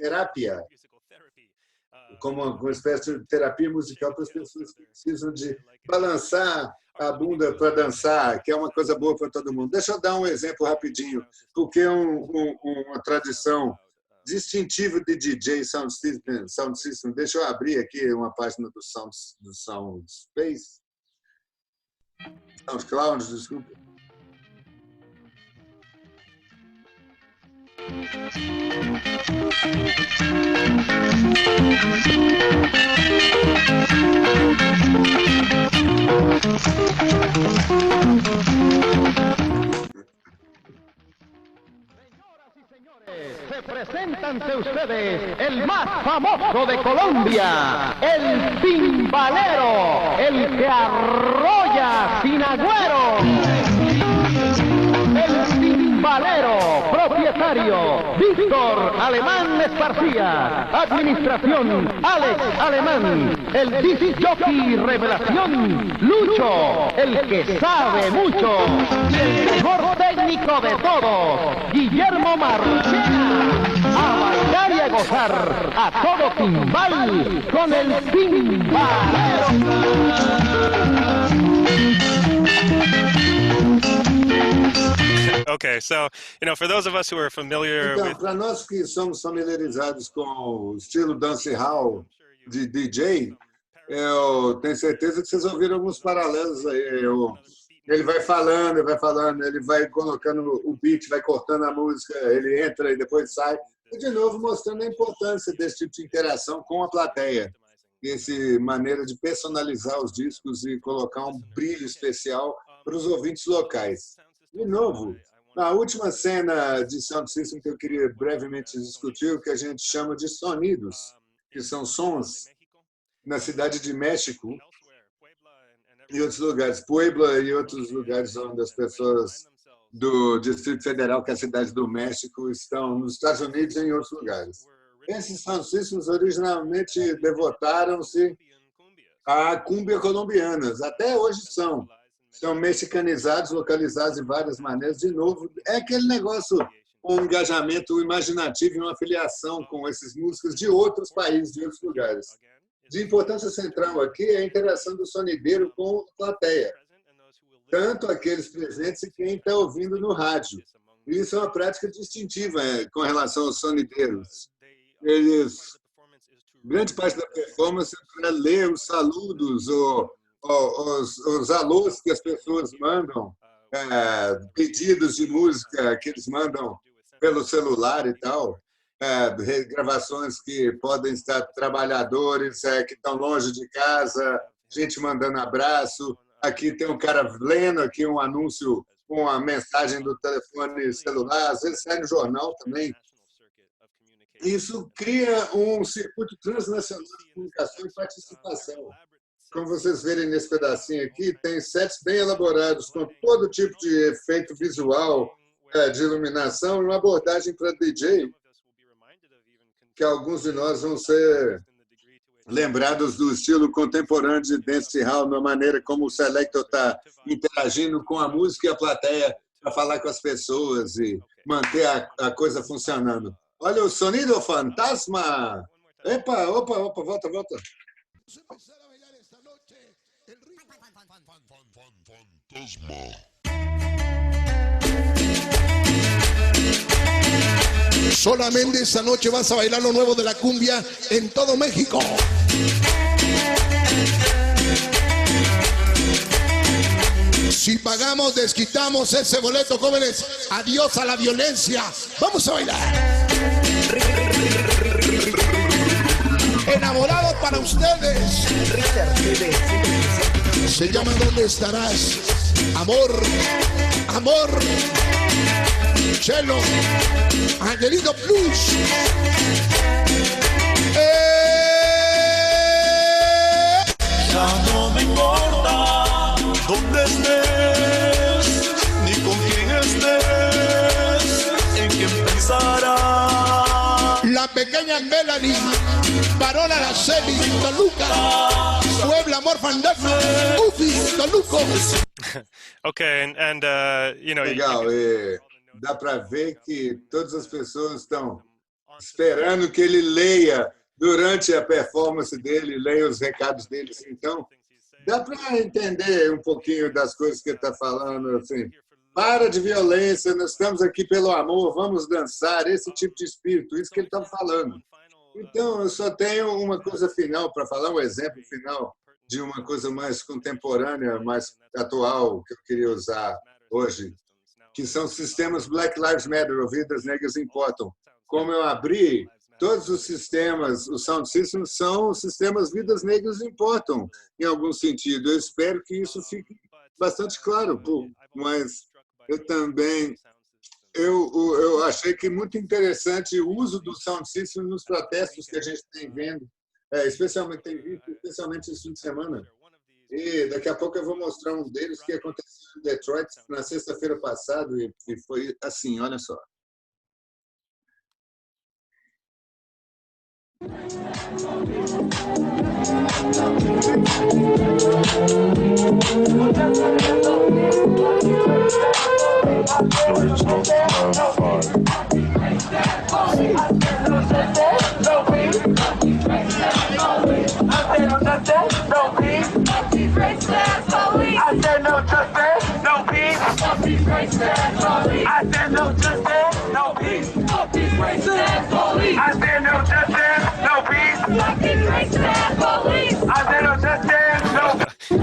como uma espécie de terapia musical para as pessoas que precisam de balançar a bunda para dançar, que é uma coisa boa para todo mundo. Deixa eu dar um exemplo rapidinho, porque é uma tradição distintiva de DJ Sound System. Deixa eu abrir aqui uma página do SoundSpace. SoundCloud, desculpa. Se presenta ante ustedes el más famoso de Colombia, el timbalero, el que arrolla sin agüero. El timbalero, propietario, Víctor Alemán Esparcía. Administración, Alex Alemán. El disc jockey revelación, Lucho, el que sabe mucho. Y el mejor técnico de todos, Guillermo Marchena. A bailar y a gozar, a todo timbal, con el timbalero. Okay, so, for those of us who are familiar Então, with... para nós que somos familiarizados com o estilo dancehall de DJ, eu tenho certeza que vocês ouviram alguns paralelos aí. Ele vai falando, ele vai colocando o beat, vai cortando a música, ele entra e depois sai. E, de novo, mostrando a importância desse tipo de interação com a plateia. Essa maneira de personalizar os discos e colocar um brilho especial para os ouvintes locais. De novo, na última cena de Sound System que eu queria brevemente discutir, o que a gente chama de sonidos, que são sons na cidade de México e outros lugares, Puebla e outros lugares onde as pessoas do Distrito Federal, que é a cidade do México, estão nos Estados Unidos e em outros lugares. Esses sound systems originalmente devotaram-se a cúmbia colombianas, até hoje são mexicanizados, localizados de várias maneiras. De novo, é aquele negócio, um engajamento imaginativo e uma afiliação com esses músicos de outros países, de outros lugares. De importância central aqui é a interação do sonideiro com a plateia, tanto aqueles presentes e quem está ouvindo no rádio. Isso é uma prática distintiva com relação aos sonideiros. Grande parte da performance é para ler os saludos, os alôs que as pessoas mandam, pedidos de música que eles mandam pelo celular e tal, gravações que podem estar trabalhadores que estão longe de casa, gente mandando abraço. Aqui tem um cara lendo aqui um anúncio, uma mensagem do telefone celular, às vezes sai no jornal também. Isso cria um circuito transnacional de comunicação e participação. Como vocês verem nesse pedacinho aqui, tem sets bem elaborados, com todo tipo de efeito visual, de iluminação, e uma abordagem para DJ, que alguns de nós vão ser lembrados do estilo contemporâneo de dancehall, na maneira como o Selector está interagindo com a música e a plateia para falar com as pessoas e manter a coisa funcionando. Olha o sonido fantasma! Epa, opa, volta. Solamente esta noche vas a bailar lo nuevo de la cumbia en todo México. Si pagamos, desquitamos ese boleto, jóvenes. Adiós a la violencia. Vamos a bailar. Enamorado para ustedes. Se llama ¿Dónde estarás? Amor, amor. Chelo, Angelito Plus. Ya no me importa dónde estés, ni con quién estés, en quién pensarás. La pequeña Melanie, Parola Araceli, Toluca, Puebla, Amor Fantasma, Ufi, Toluco. Okay, and Legal, dá para ver que todas as pessoas estão esperando que ele leia durante a performance dele, leia os recados dele. Então, Dá para entender um pouquinho das coisas que ele está falando, assim. Para de violência, nós estamos aqui pelo amor, vamos dançar, esse tipo de espírito, isso que ele está falando. Então, eu só tenho uma coisa final para falar, um exemplo final de uma coisa mais contemporânea, mais atual, que eu queria usar hoje, que são sistemas Black Lives Matter, ou Vidas Negras Importam. Como eu abri, todos os sistemas, os sound systems, são sistemas Vidas Negras Importam, em algum sentido. Eu espero que isso fique bastante claro, mas eu também eu achei que muito interessante o uso do sound system nos protestos que a gente tem vendo, especialmente esse fim de semana. E daqui a pouco eu vou mostrar um deles que aconteceu em Detroit na sexta-feira passada e foi assim, olha só.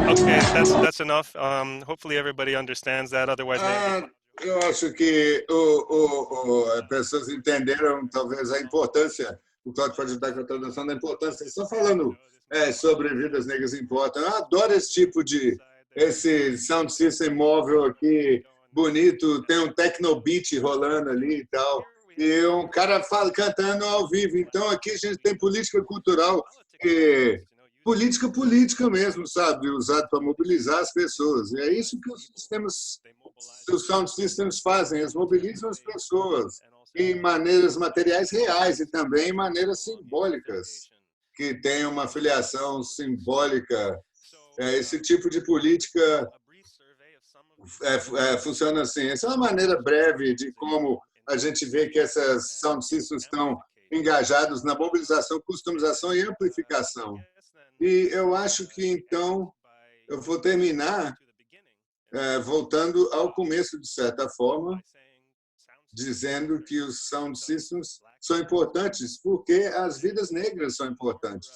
Okay, that's enough. Hopefully everybody understands that. Otherwise, maybe... Eu acho que as pessoas entenderam talvez a importância. O Cláudio pode ajudar com a tradução da importância. Só falando sobre Vidas Negras Importam. Eu adoro esse tipo esse sound system móvel aqui, bonito. Tem um techno beat rolando ali e tal. E um cara cantando ao vivo. Então aqui a gente tem política cultural, política mesmo, sabe? Usado para mobilizar as pessoas. E é isso que os sound systems fazem, eles mobilizam as pessoas em maneiras materiais reais e também em maneiras simbólicas, que tem uma filiação simbólica. Esse tipo de política funciona assim. Essa é uma maneira breve de como a gente vê que essas sound systems estão engajados na mobilização, customização e amplificação. E eu acho que, então, eu vou terminar voltando ao começo, de certa forma, dizendo que os sound systems são importantes porque as vidas negras são importantes.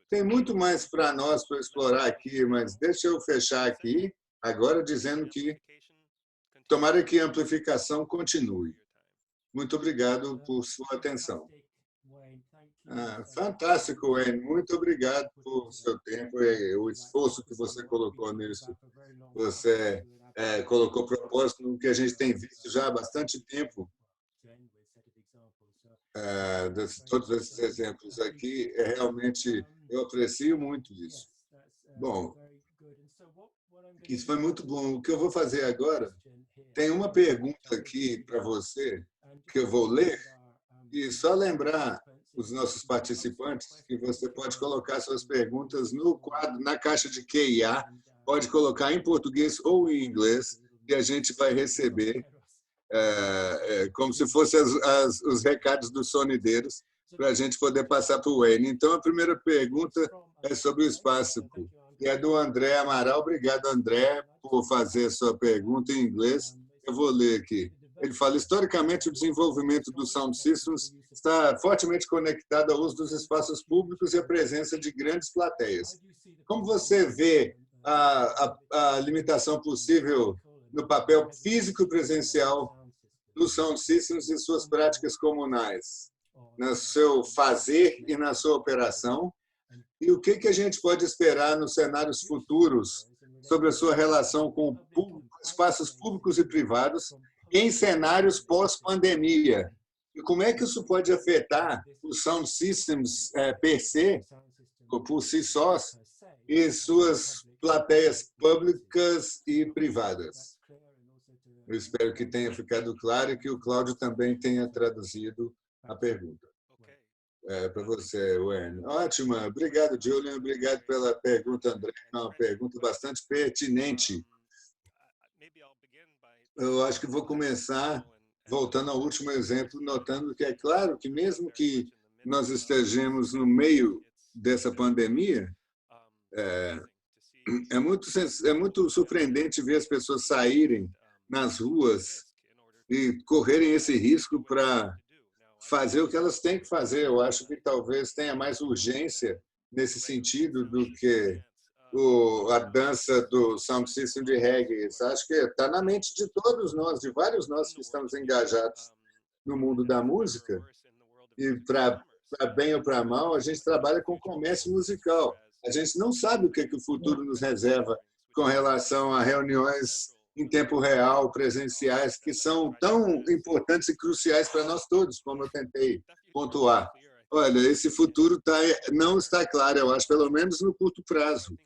Tem muito mais para nós para explorar aqui, mas deixa eu fechar aqui, agora dizendo que tomara que a amplificação continue. Muito obrigado por sua atenção. Fantástico, Wayne. Muito obrigado por seu tempo e o esforço que você colocou nisso. Você colocou propósito no que a gente tem visto já há bastante tempo. Todos esses exemplos aqui, realmente, eu aprecio muito isso. Bom, isso foi muito bom. O que eu vou fazer agora, tem uma pergunta aqui para você, que eu vou ler, e só lembrar os nossos participantes que você pode colocar suas perguntas no quadro, na caixa de QIA, pode colocar em português ou em inglês, e a gente vai receber como se fossem os recados dos sonideiros, para a gente poder passar para o Wayne. Então, a primeira pergunta é sobre o espaço, e é do André Amaral. Obrigado, André, por fazer sua pergunta em inglês. Eu vou ler aqui. Ele fala, historicamente, o desenvolvimento dos sound systems está fortemente conectado ao uso dos espaços públicos e à presença de grandes plateias. Como você vê a limitação possível no papel físico e presencial dos sound systems e suas práticas comunais, no seu fazer e na sua operação? E o que a gente pode esperar nos cenários futuros sobre a sua relação com espaços públicos e privados em cenários pós-pandemia? E como é que isso pode afetar os sound systems per se, por si sós, e suas plateias públicas e privadas? Eu espero que tenha ficado claro e que o Cláudio também tenha traduzido a pergunta. Para você, Wayne. Ótima. Obrigado, Julian. Obrigado pela pergunta, André. É uma pergunta bastante pertinente. Eu acho que vou começar voltando ao último exemplo, notando que é claro que mesmo que nós estejamos no meio dessa pandemia, É muito surpreendente ver as pessoas saírem nas ruas e correrem esse risco para fazer o que elas têm que fazer. Eu acho que talvez tenha mais urgência nesse sentido do que a dança do sound system de reggae. Acho que está na mente de todos nós, de vários nós que estamos engajados no mundo da música. E para bem ou para mal, a gente trabalha com comércio musical. A gente não sabe o que o futuro nos reserva com relação a reuniões em tempo real, presenciais, que são tão importantes e cruciais para nós todos, como eu tentei pontuar. Olha, esse futuro não está claro, eu acho, pelo menos no curto prazo.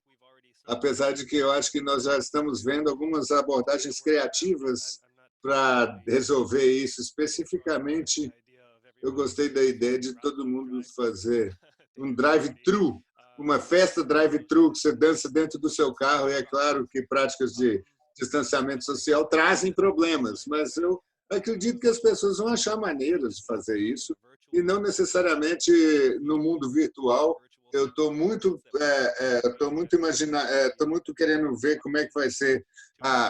Apesar de que eu acho que nós já estamos vendo algumas abordagens criativas para resolver isso. Especificamente, eu gostei da ideia de todo mundo fazer um drive-thru, uma festa drive-thru, que você dança dentro do seu carro, e é claro que práticas de distanciamento social trazem problemas, mas eu acredito que as pessoas vão achar maneiras de fazer isso, e não necessariamente no mundo virtual. Eu estou muito querendo ver como é que vai ser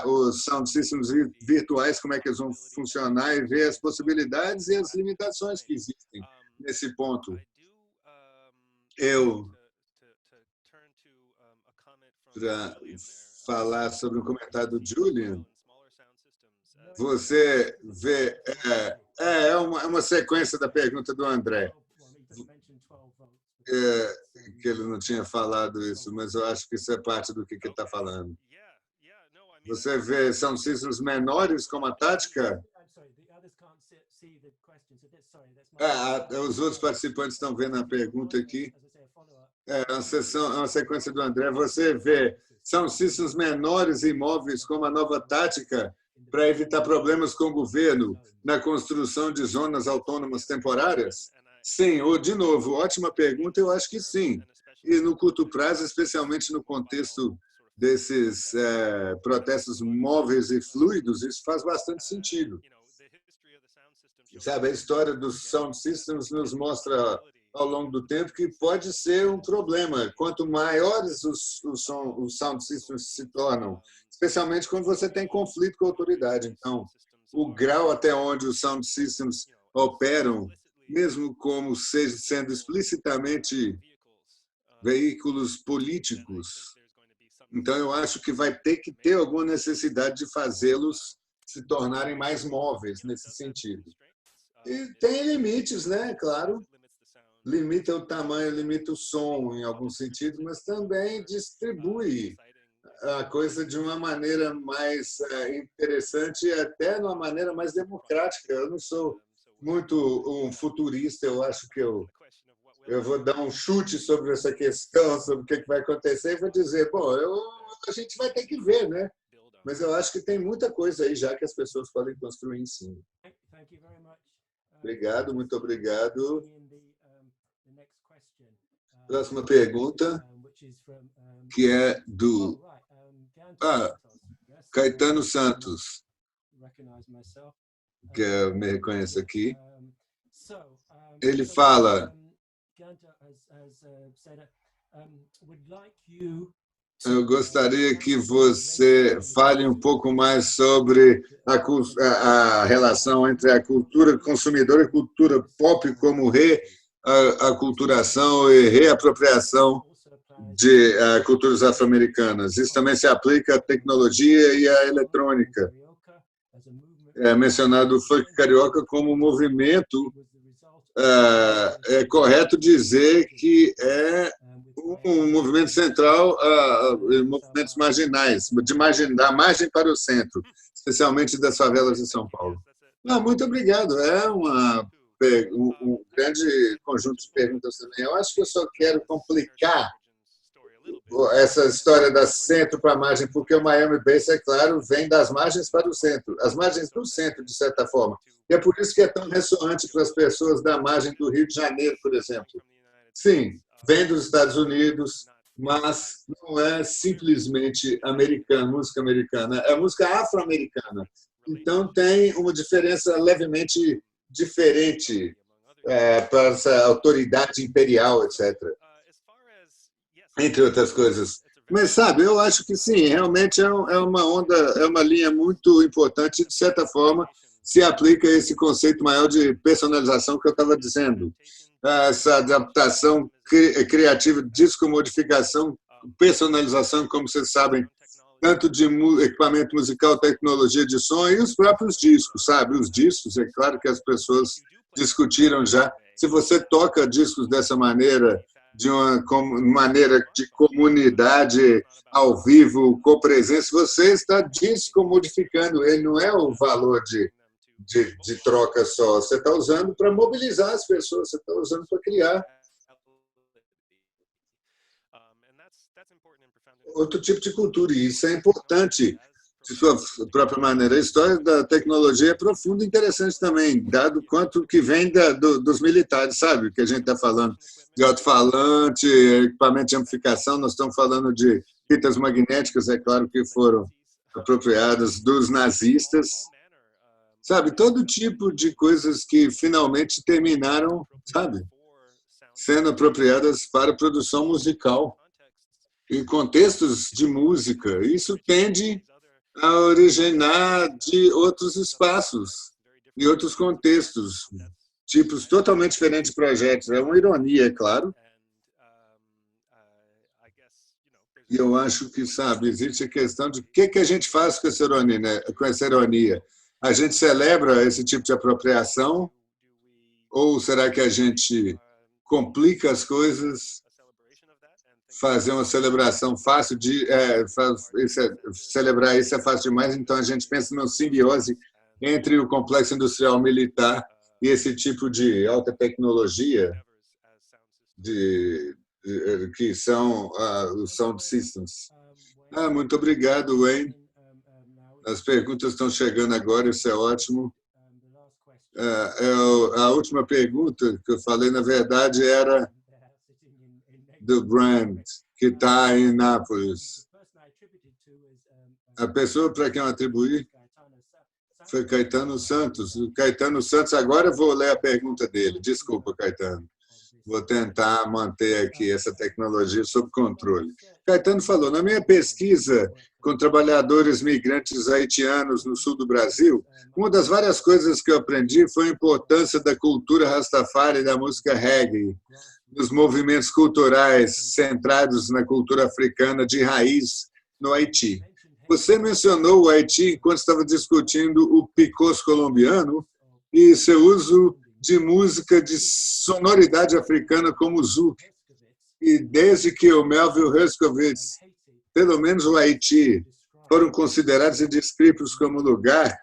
os sound systems virtuais, como é que eles vão funcionar, e ver as possibilidades e as limitações que existem nesse ponto. Para falar sobre o comentário do Julian, você vê, é uma sequência da pergunta do André, que ele não tinha falado isso, mas eu acho que isso é parte do que ele está falando. Você vê sound systems menores como a tática? Os outros participantes estão vendo a pergunta aqui. É uma sequência do André. Você vê sound systems menores e imóveis como a nova tática para evitar problemas com o governo na construção de zonas autônomas temporárias? Sim, de novo, ótima pergunta, eu acho que sim. E no curto prazo, especialmente no contexto desses protestos móveis e fluidos, isso faz bastante sentido. Sabe, a história dos sound systems nos mostra ao longo do tempo que pode ser um problema. Quanto maiores os sound systems se tornam, especialmente quando você tem conflito com a autoridade. Então, o grau até onde os sound systems operam, mesmo como sendo explicitamente veículos políticos. Então, eu acho que vai ter que ter alguma necessidade de fazê-los se tornarem mais móveis nesse sentido. E tem limites, né? Claro. Limita o tamanho, limita o som em algum sentido, mas também distribui a coisa de uma maneira mais interessante e até de uma maneira mais democrática. Eu não sou muito um futurista, eu acho que eu vou dar um chute sobre essa questão, sobre o que vai acontecer, e vou dizer, bom, a gente vai ter que ver, né? Mas eu acho que tem muita coisa aí já que as pessoas podem construir em cima. Obrigado, muito obrigado. Próxima pergunta, que é do Caetano Santos, que eu me reconheço aqui. Ele fala: eu gostaria que você fale um pouco mais sobre a relação entre a cultura consumidora e a cultura pop, como aculturação e reapropriação de culturas afro-americanas. Isso também se aplica à tecnologia e à eletrônica. É mencionado o funk carioca como movimento. É correto dizer que é um movimento central a movimentos marginais, da margem para o centro, especialmente das favelas de São Paulo. Muito obrigado. É um grande conjunto de perguntas também. Eu acho que eu só quero complicar essa história da centro para a margem, porque o Miami Bass, é claro, vem das margens para o centro, as margens do centro, de certa forma. E é por isso que é tão ressoante para as pessoas da margem do Rio de Janeiro, por exemplo. Sim, vem dos Estados Unidos, mas não é simplesmente música americana, é música afro-americana. Então, tem uma diferença levemente diferente para essa autoridade imperial, etc. Entre outras coisas. Mas, sabe, eu acho que sim, realmente é uma onda, é uma linha muito importante, de certa forma, se aplica esse conceito maior de personalização que eu estava dizendo. Essa adaptação criativa, discomodificação, personalização, como vocês sabem, tanto de equipamento musical, tecnologia de som e os próprios discos, sabe? Os discos, é claro que as pessoas discutiram já. Se você toca discos dessa maneira, de uma maneira de comunidade ao vivo, com presença, você está descomodificando ele, não é o valor de troca só, você está usando para mobilizar as pessoas, você está usando para criar outro tipo de cultura, e isso é importante de sua própria maneira. A história da tecnologia é profunda e interessante também, dado quanto que vem dos militares, sabe? O que a gente está falando de alto-falante, equipamento de amplificação, nós estamos falando de fitas magnéticas, é claro que foram apropriadas dos nazistas, sabe? Todo tipo de coisas que finalmente terminaram, sabe? Sendo apropriadas para produção musical. Em contextos de música, isso tende a originar de outros espaços e outros contextos, tipos totalmente diferentes de projetos. É uma ironia, é claro. E eu acho que, sabe, existe a questão de o que a gente faz com essa ironia, né? Com essa ironia. A gente celebra esse tipo de apropriação ou será que a gente complica as coisas? Fazer uma celebração fácil celebrar isso é fácil demais, então a gente pensa numa simbiose entre o complexo industrial militar e esse tipo de alta tecnologia que são os sound systems. Muito obrigado, Wayne. As perguntas estão chegando agora, isso é ótimo. A última pergunta que eu falei, na verdade, era do Brand, que está em Nápoles. A pessoa para quem eu atribuí foi Caetano Santos. O Caetano Santos, agora eu vou ler a pergunta dele. Desculpa, Caetano. Vou tentar manter aqui essa tecnologia sob controle. Caetano falou, na minha pesquisa com trabalhadores migrantes haitianos no sul do Brasil, uma das várias coisas que eu aprendi foi a importância da cultura Rastafari e da música reggae, dos movimentos culturais centrados na cultura africana de raiz no Haiti. Você mencionou o Haiti enquanto estava discutindo o picôs colombiano e seu uso de música de sonoridade africana como o zouk. E desde que o Melville Herskovitz, pelo menos o Haiti, foram considerados e descritos como lugar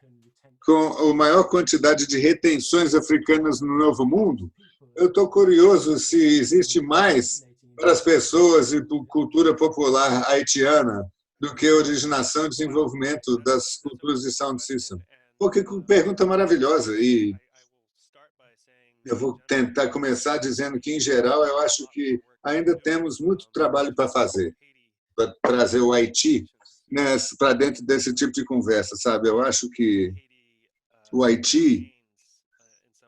com a maior quantidade de retenções africanas no Novo Mundo, eu estou curioso se existe mais para as pessoas e para a cultura popular haitiana do que a originação e desenvolvimento das culturas de sound system. Porque pergunta maravilhosa. E eu vou tentar começar dizendo que, em geral, eu acho que ainda temos muito trabalho para fazer, para trazer o Haiti para dentro desse tipo de conversa, sabe? Eu acho que o Haiti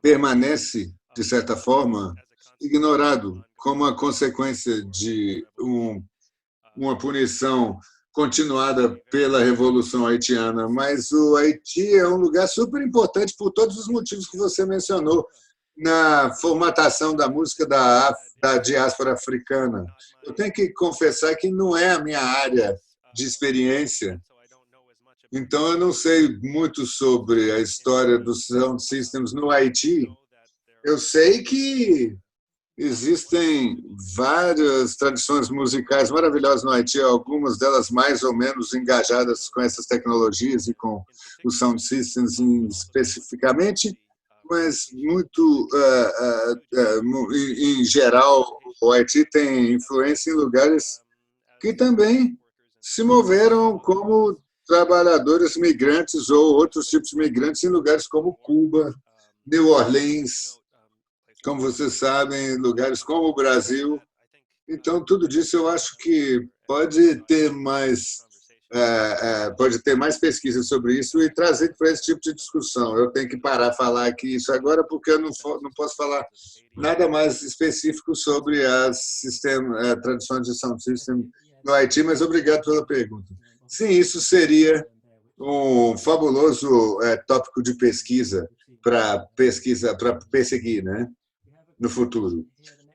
permanece, de certa forma, ignorado como a consequência de uma punição continuada pela Revolução Haitiana. Mas o Haiti é um lugar super importante por todos os motivos que você mencionou na formatação da música da diáspora africana. Eu tenho que confessar que não é a minha área de experiência, então eu não sei muito sobre a história dos sound systems no Haiti. Eu sei que existem várias tradições musicais maravilhosas no Haiti, algumas delas mais ou menos engajadas com essas tecnologias e com os sound systems especificamente, mas muito, em geral, o Haiti tem influência em lugares que também se moveram como trabalhadores migrantes ou outros tipos de migrantes em lugares como Cuba, New Orleans, como vocês sabem, lugares como o Brasil. Então, tudo disso eu acho que pode ter mais pesquisa sobre isso e trazer para esse tipo de discussão. Eu tenho que parar de falar aqui isso agora porque eu não posso falar nada mais específico sobre as tradições de sound system no Haiti, mas obrigado pela pergunta. Sim, isso seria um fabuloso tópico de pesquisa para perseguir, né, no futuro.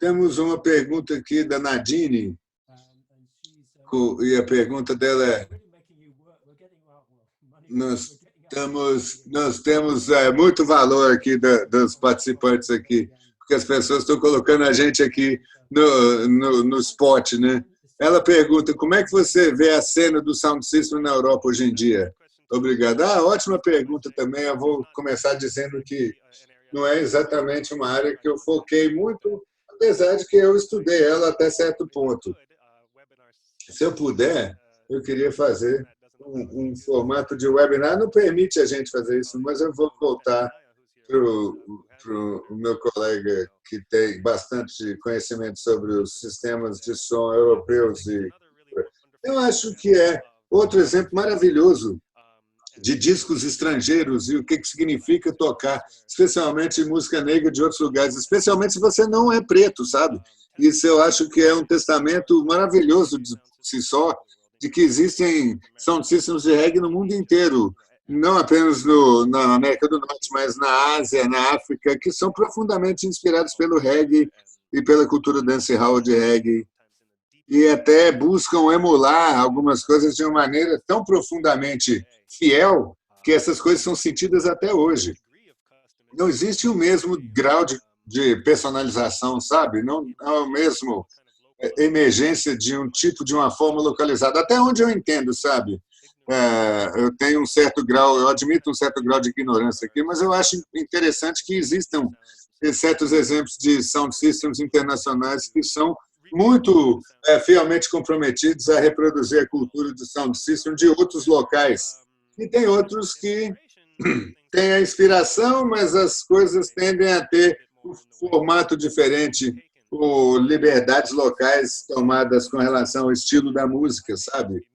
Temos uma pergunta aqui da Nadine, e a pergunta dela é: nós temos muito valor aqui dos participantes aqui, porque as pessoas estão colocando a gente aqui no spot, né? Ela pergunta: como é que você vê a cena do sound system na Europa hoje em dia? Obrigado. Ótima pergunta também. Eu vou começar dizendo que não é exatamente uma área que eu foquei muito, apesar de que eu estudei ela até certo ponto. Se eu puder, eu queria fazer um formato de webinar. Não permite a gente fazer isso, mas eu vou voltar para o meu colega que tem bastante conhecimento sobre os sistemas de som europeus. Eu acho que é outro exemplo maravilhoso de discos estrangeiros e o que significa tocar, especialmente música negra de outros lugares, especialmente se você não é preto, sabe? Isso eu acho que é um testamento maravilhoso de si só, de que existem sound systems de reggae no mundo inteiro, não apenas na América do Norte, mas na Ásia, na África, que são profundamente inspirados pelo reggae e pela cultura dancehall de reggae, e até buscam emular algumas coisas de uma maneira tão profundamente fiel que essas coisas são sentidas até hoje. Não existe o mesmo grau de personalização, sabe? Não é o mesmo emergência de um tipo, de uma forma localizada. Até onde eu entendo, sabe? Eu tenho um certo grau, eu admito um certo grau de ignorância aqui, mas eu acho interessante que existam certos exemplos de sound systems internacionais que são muito fielmente comprometidos a reproduzir a cultura do sound system de outros locais. E tem outros que têm a inspiração, mas as coisas tendem a ter um formato diferente, ou liberdades locais tomadas com relação ao estilo da música, sabe?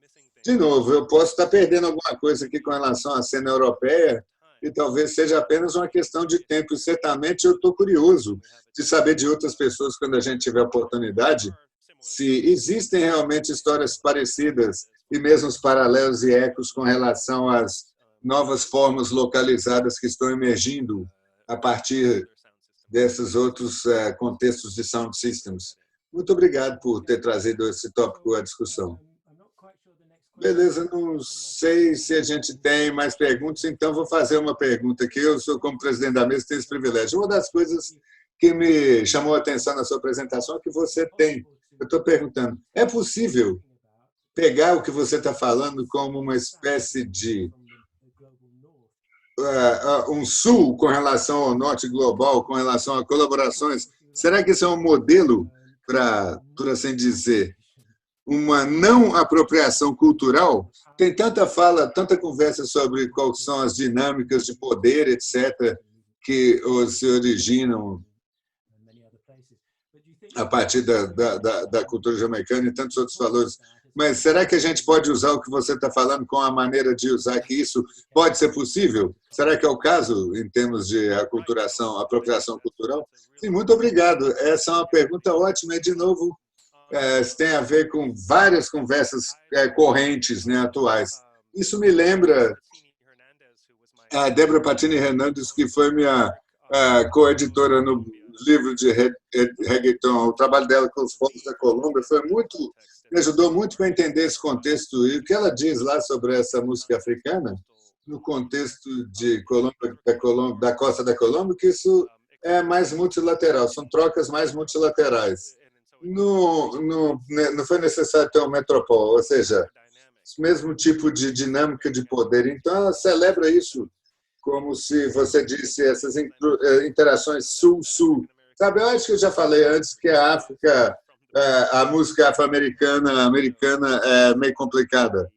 De novo, eu posso estar perdendo alguma coisa aqui com relação à cena europeia e talvez seja apenas uma questão de tempo. E certamente eu estou curioso de saber de outras pessoas, quando a gente tiver oportunidade, se existem realmente histórias parecidas e mesmo os paralelos e ecos com relação às novas formas localizadas que estão emergindo a partir desses outros contextos de sound systems. Muito obrigado por ter trazido esse tópico à discussão. Beleza, não sei se a gente tem mais perguntas, então vou fazer uma pergunta aqui. Eu sou, como presidente da mesa, tenho esse privilégio. Uma das coisas que me chamou a atenção na sua apresentação é que você tem. Eu estou perguntando, é possível pegar o que você está falando como uma espécie de um sul com relação ao norte global, com relação a colaborações? Será que isso é um modelo para, por assim dizer, uma não apropriação cultural? Tem tanta fala, tanta conversa sobre quais são as dinâmicas de poder, etc., que se originam a partir da cultura jamaicana e tantos outros valores. Mas será que a gente pode usar o que você está falando com a maneira de usar que isso pode ser possível? Será que é o caso em termos de apropriação cultural? Sim, muito obrigado. Essa é uma pergunta ótima e, de novo, isso tem a ver com várias conversas correntes, né, atuais. Isso me lembra a Débora Patini Hernandes, que foi minha coeditora no livro de reggaeton. O trabalho dela com os povos da Colômbia me ajudou muito para entender esse contexto. E o que ela diz lá sobre essa música africana, no contexto de da costa da Colômbia, que isso é mais multilateral, são trocas mais multilaterais. Não foi necessário ter um metropole, ou seja, o mesmo tipo de dinâmica de poder. Então, ela celebra isso como se você disse, essas interações sul-sul. Sabe, eu acho que eu já falei antes que a África, a música afro-americana, americana é meio complicada.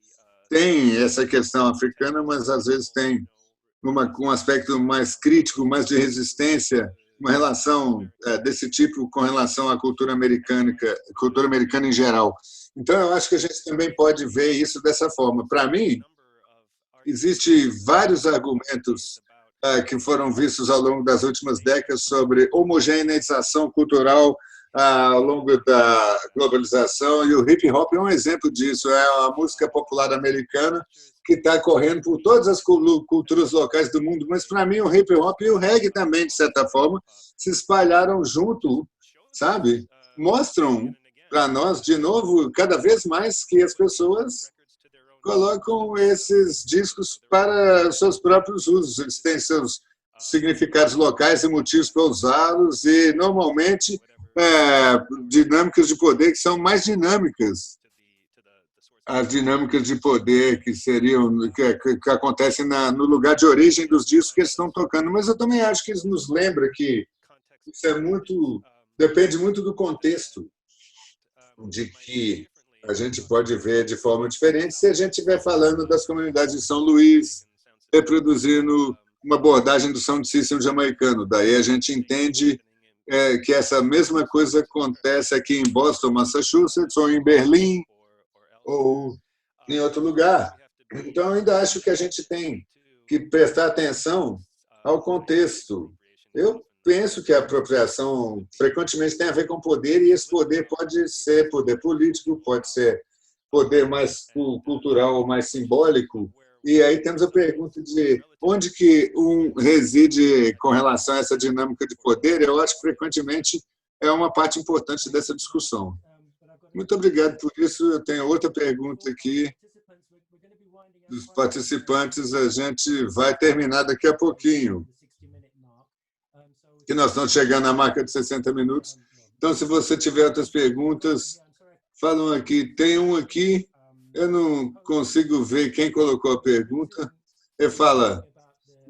Tem essa questão africana, mas às vezes tem um aspecto mais crítico, mais de resistência, uma relação desse tipo com relação à cultura americana em geral. Então, eu acho que a gente também pode ver isso dessa forma. Para mim, existem vários argumentos que foram vistos ao longo das últimas décadas sobre homogeneização cultural ao longo da globalização, e o hip hop é um exemplo disso. É a música popular americana que está correndo por todas as culturas locais do mundo, mas para mim o hip hop e o reggae também, de certa forma, se espalharam junto, sabe? Mostram para nós, de novo, cada vez mais que as pessoas colocam esses discos para seus próprios usos. Eles têm seus significados locais e motivos para usá-los, e, normalmente, dinâmicas de poder que são mais dinâmicas. As dinâmicas de poder que acontecem no lugar de origem dos discos que eles estão tocando. Mas eu também acho que eles nos lembram que isso depende muito do contexto, de que a gente pode ver de forma diferente se a gente estiver falando das comunidades de São Luís, reproduzindo uma abordagem do sound system jamaicano. Daí a gente entende que essa mesma coisa acontece aqui em Boston, Massachusetts, ou em Berlim, ou em outro lugar. Então, eu ainda acho que a gente tem que prestar atenção ao contexto. Eu penso que a apropriação frequentemente tem a ver com poder, e esse poder pode ser poder político, pode ser poder mais cultural ou mais simbólico. E aí temos a pergunta de onde que reside com relação a essa dinâmica de poder. Eu acho que frequentemente é uma parte importante dessa discussão. Muito obrigado por isso. Eu tenho outra pergunta aqui dos participantes. A gente vai terminar daqui a pouquinho, que nós estamos chegando à marca de 60 minutos. Então, se você tiver outras perguntas, falam aqui. Tem um aqui, eu não consigo ver quem colocou a pergunta. Ele fala,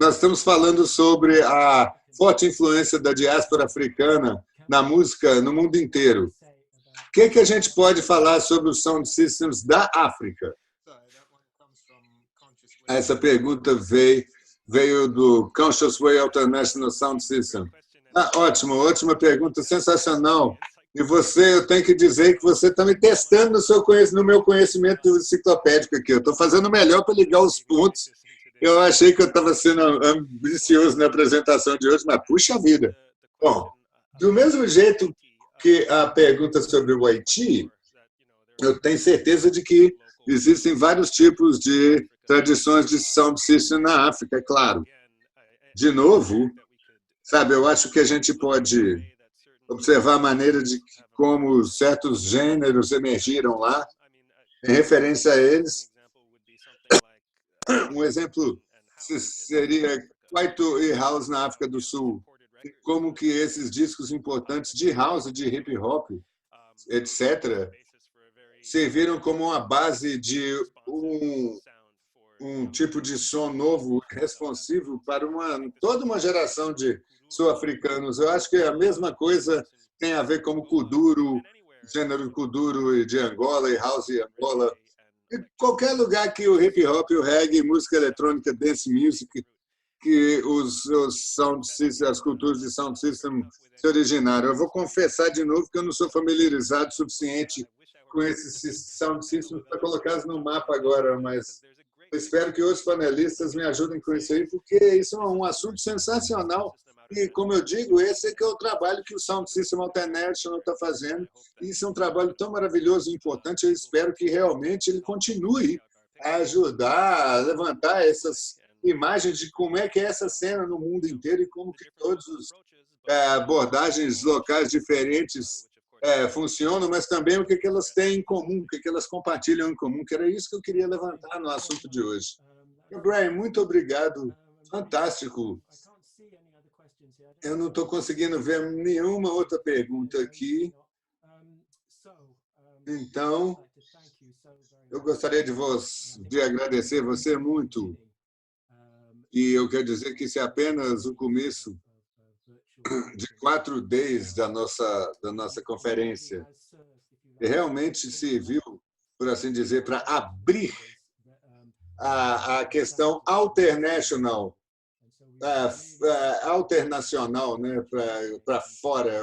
nós estamos falando sobre a forte influência da diáspora africana na música no mundo inteiro. O que a gente pode falar sobre os sound systems da África? Essa pergunta veio do Conscious Way International Sound System. Ótimo, ótima pergunta, sensacional. E eu tenho que dizer que você está me testando no meu conhecimento enciclopédico aqui. Eu estou fazendo o melhor para ligar os pontos. Eu achei que eu estava sendo ambicioso na apresentação de hoje, mas puxa vida. Bom, do mesmo jeito que a pergunta sobre o Haiti, eu tenho certeza de que existem vários tipos de tradições de sound system na África, é claro. De novo, sabe, eu acho que a gente pode observar a maneira de como certos gêneros emergiram lá, em referência a eles. Um exemplo seria Kwaito e House na África do Sul, como que esses discos importantes de house, de hip hop, etc., serviram como uma base de um tipo de som novo, responsivo para toda uma geração de sul-africanos. Eu acho que a mesma coisa tem a ver com o kuduro, gênero kuduro de Angola e house de Angola. Em qualquer lugar que o hip hop, o reggae, música eletrônica, dance music, que os sound systems, as culturas de sound system se originaram. Eu vou confessar de novo que eu não sou familiarizado o suficiente com esses sound systems para colocá-los no mapa agora, mas eu espero que outros panelistas me ajudem com isso aí, porque isso é um assunto sensacional. E, como eu digo, esse é que é o trabalho que o Sound System International está fazendo. E isso é um trabalho tão maravilhoso e importante. Eu espero que realmente ele continue a ajudar a levantar essas imagens de como é que é essa cena no mundo inteiro e como que todas as abordagens locais diferentes funcionam, mas também o que elas têm em comum, o que elas compartilham em comum, que era isso que eu queria levantar no assunto de hoje. Brian, muito obrigado. Fantástico. Eu não estou conseguindo ver nenhuma outra pergunta aqui. Então, eu gostaria de agradecer você muito. E eu quero dizer que isso é apenas o começo de 4 days da nossa conferência. E realmente serviu, por assim dizer, para abrir a questão alternacional, né, para fora,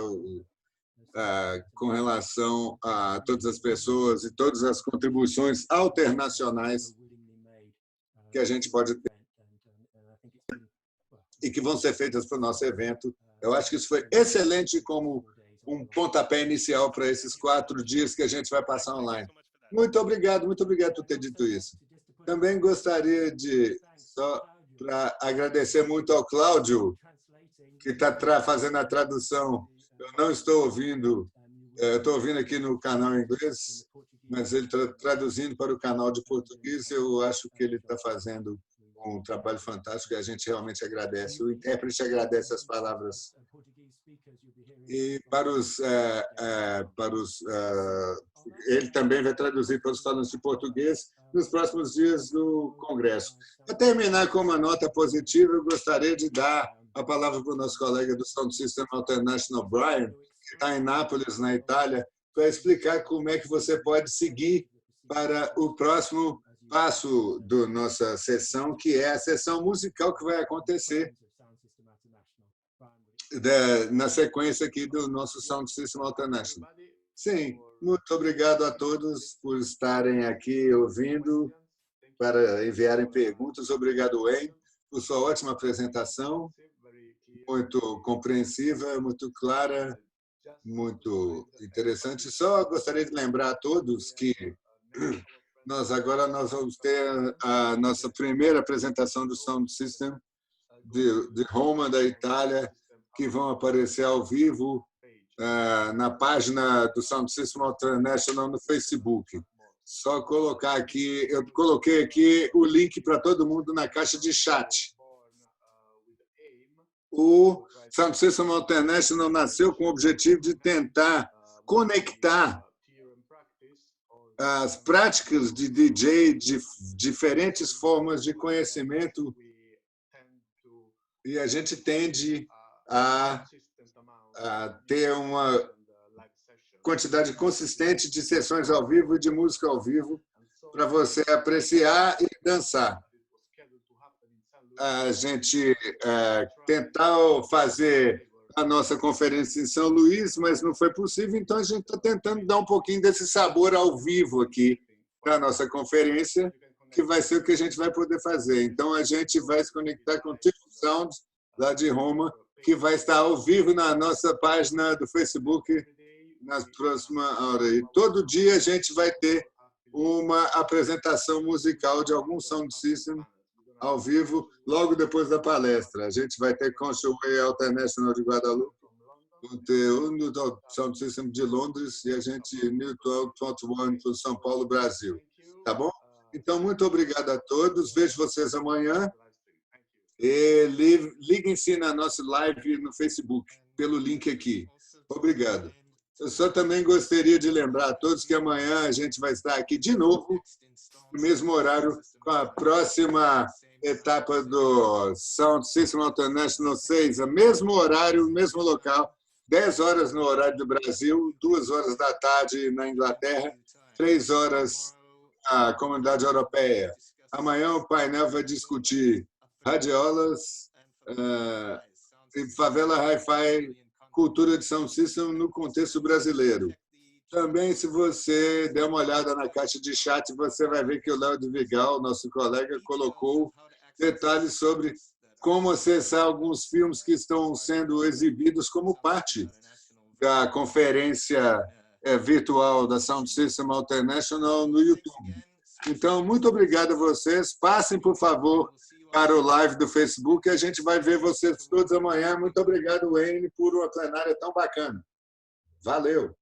com relação a todas as pessoas e todas as contribuições alternacionais que a gente pode ter e que vão ser feitas para o nosso evento. Eu acho que isso foi excelente como um pontapé inicial para esses 4 dias que a gente vai passar online. Muito obrigado por ter dito isso. Também gostaria de, só para agradecer muito ao Cláudio, que está fazendo a tradução. Eu não estou ouvindo, estou ouvindo aqui no canal em inglês, mas ele está traduzindo para o canal de português. Eu acho que ele está fazendo um trabalho fantástico e a gente realmente agradece. O intérprete agradece as palavras. E ele também vai traduzir para os falantes de português nos próximos dias do Congresso. Para terminar com uma nota positiva, eu gostaria de dar a palavra para o nosso colega do Sound System International, Brian, que está em Nápoles, na Itália, para explicar como é que você pode seguir para o próximo passo da nossa sessão, que é a sessão musical que vai acontecer na sequência aqui do nosso Sound System International. Sim, muito obrigado a todos por estarem aqui ouvindo, para enviarem perguntas. Obrigado, Wayne, por sua ótima apresentação, muito compreensiva, muito clara, muito interessante. Só gostaria de lembrar a todos que agora nós vamos ter a nossa primeira apresentação do Sound System de Roma, da Itália, que vão aparecer ao vivo na página do Sound System International no Facebook. Só colocar aqui, eu coloquei aqui o link para todo mundo na caixa de chat. O Sound System International nasceu com o objetivo de tentar conectar as práticas de DJ de diferentes formas de conhecimento, e a gente tende a ter uma quantidade consistente de sessões ao vivo e de música ao vivo para você apreciar e dançar. A gente tentou fazer a nossa conferência em São Luís, mas não foi possível, então a gente está tentando dar um pouquinho desse sabor ao vivo aqui para a nossa conferência, que vai ser o que a gente vai poder fazer. Então, a gente vai se conectar com o Tipo Sound, lá de Roma, que vai estar ao vivo na nossa página do Facebook nas próximas horas. E todo dia a gente vai ter uma apresentação musical de algum Sound System ao vivo, logo depois da palestra. A gente vai ter Conchaway International de Guadalupe, o Newton Sound System de Londres e a gente Newton 21 do São Paulo, Brasil. Tá bom? Então, muito obrigado a todos. Vejo vocês amanhã. E liguem-se na nossa live no Facebook, pelo link aqui. Obrigado. Eu só também gostaria de lembrar a todos que amanhã a gente vai estar aqui de novo, no mesmo horário, com a próxima etapa do Sound System International 6, o mesmo horário, o mesmo local, 10 horas no horário do Brasil, 2 horas da tarde na Inglaterra, 3 horas na Comunidade Europeia. Amanhã o painel vai discutir radiolas e favela hi-fi, cultura de Sound System no contexto brasileiro. Também, se você der uma olhada na caixa de chat, você vai ver que o Léo de Vigal, nosso colega, colocou detalhes sobre como acessar alguns filmes que estão sendo exibidos como parte da conferência virtual da Sound System International no YouTube. Então, muito obrigado a vocês. Passem, por favor, para o live do Facebook. A gente vai ver vocês todos amanhã. Muito obrigado, Wayne, por uma plenária tão bacana. Valeu!